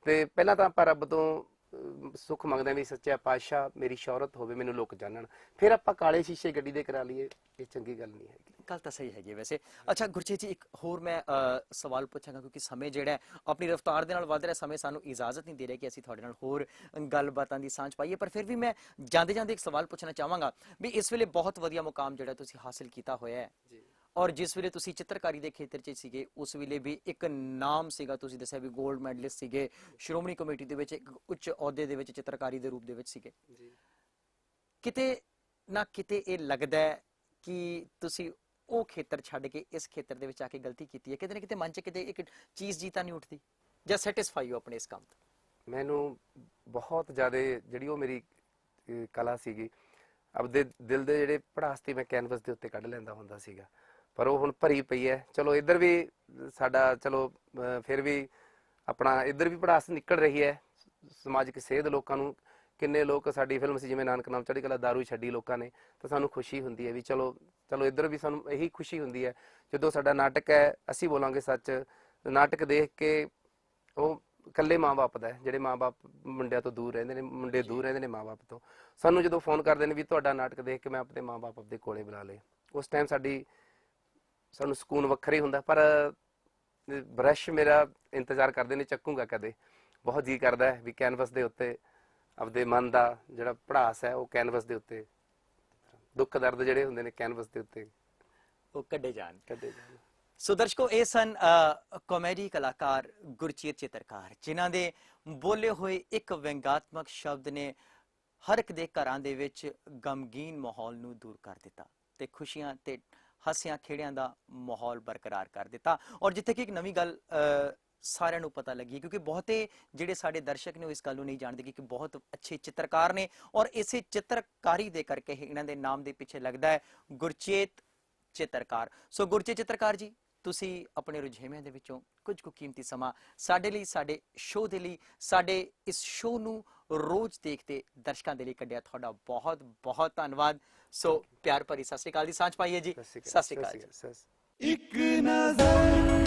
ਤੇ ਪਹਿਲਾਂ ਤਾਂ ਆਪਾਂ ਰੱਬ ਤੋਂ ਸੁੱਖ ਮੰਗਦੇ ਵੀ ਸੱਚਾ ਪਾਤਸ਼ਾਹ ਮੇਰੀ ਸ਼ੌਹਰਤ ਹੋਵੇ, ਮੈਨੂੰ ਲੋਕ ਜਾਣਨ, ਫਿਰ ਆਪਾਂ ਕਾਲੇ ਸ਼ੀਸ਼ੇ ਗੱਡੀ ਦੇ ਕਰਾ ਲਈਏ, ਇਹ ਚੰਗੀ ਗੱਲ ਨਹੀਂ ਹੈਗੀ। ਗੱਲ ਤਾਂ ਸਹੀ ਹੈਗੀ ਵੈਸੇ। ਅੱਛਾ ਗੁਰਜੀਤ ਜੀ, ਇੱਕ ਹੋਰ ਮੈਂ ਸਵਾਲ ਪੁੱਛਾਂਗਾ ਕਿਉਂਕਿ ਸਮੇਂ ਜਿਹੜਾ ਹੈ ਆਪਣੀ ਰਫ਼ਤਾਰ ਦੇ ਨਾਲ ਵੱਧ ਰਿਹਾ, ਸਮੇਂ ਸਾਨੂੰ ਇਜਾਜ਼ਤ ਨਹੀਂ ਦੇ ਰਿਹਾ ਕਿ ਅਸੀਂ ਤੁਹਾਡੇ ਨਾਲ ਹੋਰ ਗੱਲਬਾਤਾਂ ਦੀ ਸਾਂਝ ਪਾਈਏ। ਪਰ ਫਿਰ ਵੀ ਮੈਂ ਜਾਂਦੇ ਇੱਕ ਸਵਾਲ ਪੁੱਛਣਾ ਚਾਹਾਂਗਾ ਵੀ ਇਸ ਵੇਲੇ ਬਹੁਤ ਵਧੀਆ ਮੁਕਾਮ ਜਿਹੜਾ ਤੁਸੀਂ ਹਾਸਿਲ ਕੀਤਾ ਹੋਇਆ ਹੈ, ਔਰ ਜਿਸ ਵੇਲੇ ਤੁਸੀਂ ਚਿੱਤਰਕਾਰੀ ਦੇ ਖੇਤਰ 'ਚ ਸੀਗੇ ਉਸ ਵੇਲੇ ਵੀ ਇੱਕ ਨਾਮ ਸੀਗਾ, ਤੁਸੀਂ ਦੱਸਿਆ ਵੀ 골ਡ ਮੈਡਲਿਸਟ ਸੀਗੇ, ਸ਼੍ਰੋਮਣੀ ਕਮੇਟੀ ਦੇ ਵਿੱਚ ਇੱਕ ਉੱਚ ਅਹੁਦੇ ਦੇ ਵਿੱਚ ਚਿੱਤਰਕਾਰੀ ਦੇ ਰੂਪ ਦੇ ਵਿੱਚ ਸੀਗੇ। ਕਿਤੇ ਨਾ ਕਿਤੇ ਇਹ ਲੱਗਦਾ ਹੈ ਕਿ ਤੁਸੀਂ ਉਹ ਖੇਤਰ ਛੱਡ ਕੇ ਇਸ ਖੇਤਰ ਦੇ ਵਿੱਚ ਆ ਕੇ ਗਲਤੀ ਕੀਤੀ ਹੈ? ਕਿਤੇ ਨਾ ਕਿਤੇ ਮਨ 'ਚ ਕਿਤੇ ਇੱਕ ਚੀਜ਼ ਜੀ ਤਾਂ ਨਹੀਂ ਉੱਠਦੀ, ਜਾਂ ਸੈਟੀਸਫਾਈ ਹੋ ਆਪਣੇ ਇਸ ਕੰਮ ਤੋਂ? ਮੈਨੂੰ ਬਹੁਤ ਜ਼ਿਆਦਾ ਜਿਹੜੀ ਉਹ ਮੇਰੀ ਕਲਾ ਸੀਗੀ, ਆਪਦੇ ਦਿਲ ਦੇ ਜਿਹੜੇ ਪੜਾਸ ਤੇ ਮੈਂ ਕੈਨਵਸ ਦੇ ਉੱਤੇ ਕੱਢ ਲੈਂਦਾ ਹੁੰਦਾ ਸੀਗਾ, ਪਰ ਉਹ ਹੁਣ ਭਰੀ ਪਈ ਹੈ। ਚਲੋ ਇੱਧਰ ਵੀ ਸਾਡਾ, ਚਲੋ ਫਿਰ ਵੀ ਆਪਣਾ ਇੱਧਰ ਵੀ ਪੜਾਸ ਨਿਕਲ ਰਹੀ ਹੈ, ਸਮਾਜਿਕ ਸੇਧ ਲੋਕਾਂ ਨੂੰ। ਕਿੰਨੇ ਲੋਕ, ਸਾਡੀ ਫਿਲਮ ਸੀ ਜਿਵੇਂ ਨਾਨਕ ਨਾਮ ਚੜ੍ਹਦੀ ਕਲਾ, ਦਾਰੂ ਛੱਡੀ ਲੋਕਾਂ ਨੇ, ਤਾਂ ਸਾਨੂੰ ਖੁਸ਼ੀ ਹੁੰਦੀ ਹੈ ਵੀ ਚਲੋ ਇੱਧਰ ਵੀ ਸਾਨੂੰ ਇਹੀ ਖੁਸ਼ੀ ਹੁੰਦੀ ਹੈ ਜਦੋਂ ਸਾਡਾ ਨਾਟਕ ਹੈ ਅਸੀਂ ਬੋਲਾਂਗੇ ਸੱਚ। ਨਾਟਕ ਦੇਖ ਕੇ ਉਹ ਇਕੱਲੇ ਮਾਂ-ਬਾਪ ਦਾ ਹੈ, ਜਿਹੜੇ ਮਾਂ-ਬਾਪ ਮੁੰਡਿਆਂ ਤੋਂ ਦੂਰ ਰਹਿੰਦੇ ਨੇ, ਮੁੰਡੇ ਦੂਰ ਰਹਿੰਦੇ ਨੇ ਮਾਂ-ਬਾਪ ਤੋਂ, ਸਾਨੂੰ ਜਦੋਂ ਫੋਨ ਕਰਦੇ ਨੇ ਵੀ ਤੁਹਾਡਾ ਨਾਟਕ ਦੇਖ ਕੇ ਮੈਂ ਆਪਣੇ ਮਾਂ-ਬਾਪ ਆਪਦੇ ਕੋਲੇ ਬੁਲਾ ਲਏ, ਉਸ ਟਾਈਮ ਸਾਨੂੰ ਸਕੂਨ ਵੱਖਰਾ ਹੀ ਹੁੰਦਾ। ਪਰ ਬ੍ਰਸ਼ ਮੇਰਾ ਇੰਤਜ਼ਾਰ ਕਰਦੇ ਨੇ, ਚੱਕੂਗਾ ਕਦੇ। ਬਹੁਤ ਜੀ ਕਰਦਾ ਹੈ ਵੀ ਕੈਨਵਸ ਦੇ ਉੱਤੇ ਆਪਦੇ ਮਨ ਦਾ ਜਿਹੜਾ ਪੜਾਸ ਹੈ ਉਹ ਕੈਨਵਸ ਦੇ ਉੱਤੇ, ਦੁੱਖ ਦਰਦ ਜਿਹੜੇ ਹੁੰਦੇ ਨੇ ਕੈਨਵਸ ਦੇ ਉੱਤੇ ਉਹ ਕੱਢੇ ਜਾਣ। ਸੋ ਦਰਸ਼ਕੋ, ਇਹ ਸਨ ਕਾਮੇਡੀ ਕਲਾਕਾਰ ਗੁਰਜੀਤ ਚਿੱਤਰਕਾਰ, ਜਿਨ੍ਹਾਂ ਦੇ ਬੋਲੇ ਹੋਏ ਇੱਕ ਵਿਅੰਗਾਤਮਕ ਸ਼ਬਦ ਨੇ ਹਰ ਇੱਕ ਦੇ ਘਰਾਂ ਦੇ ਵਿੱਚ ਗਮਗੀਨ ਮਾਹੌਲ ਨੂੰ ਦੂਰ ਕਰ ਦਿੱਤਾ ਤੇ ਖੁਸ਼ੀਆਂ ਤੇ ਹਾਸਿਆਂ ਖੇੜਿਆਂ ਦਾ ਮਾਹੌਲ ਬਰਕਰਾਰ ਕਰ ਦਿੱਤਾ। ਔਰ ਜਿੱਥੇ ਕਿ ਇੱਕ ਨਵੀਂ ਗੱਲ ਸਾਰਿਆਂ ਨੂੰ ਪਤਾ ਲੱਗੀ, ਕਿਉਂਕਿ ਬਹੁਤੇ ਜਿਹੜੇ ਸਾਡੇ ਦਰਸ਼ਕ ਨੇ ਉਹ ਇਸ ਗੱਲ ਨੂੰ ਨਹੀਂ ਜਾਣਦੇ ਕਿ ਬਹੁਤ ਅੱਛੇ ਚਿੱਤਰਕਾਰ ਨੇ, ਔਰ ਇਸੇ ਚਿੱਤਰਕਾਰੀ ਦੇ ਕਰਕੇ ਇਹਨਾਂ ਦੇ ਨਾਮ ਦੇ ਪਿੱਛੇ ਲੱਗਦਾ ਹੈ ਗੁਰਜੀਤ ਚਿੱਤਰਕਾਰ। ਸੋ ਗੁਰਜੀਤ ਚਿੱਤਰਕਾਰ ਜੀ, ਤੁਸੀਂ ਆਪਣੇ ਰੁਝੇਵਿਆਂ ਦੇ ਵਿੱਚੋਂ ਕੁਝ ਕੁ ਕੀਮਤੀ ਸਮਾਂ ਸਾਡੇ ਲਈ, ਸਾਡੇ ਸ਼ੋਅ ਦੇ ਲਈ, ਸਾਡੇ ਇਸ ਸ਼ੋਅ ਨੂੰ ਰੋਜ਼ ਦੇਖਦੇ ਦਰਸ਼ਕਾਂ ਦੇ ਲਈ ਕੱਢਿਆ, ਤੁਹਾਡਾ ਬਹੁਤ ਬਹੁਤ ਧੰਨਵਾਦ। ਸੋ ਪਿਆਰ ਭਰੀ ਸਤਿ ਸ਼੍ਰੀ ਅਕਾਲ ਦੀ ਸਾਂਝ ਪਾਈਏ ਜੀ। ਸਤਿ ਸ਼੍ਰੀ ਅਕਾਲ ਜੀ। ਇੱਕ ਨਜ਼ਰ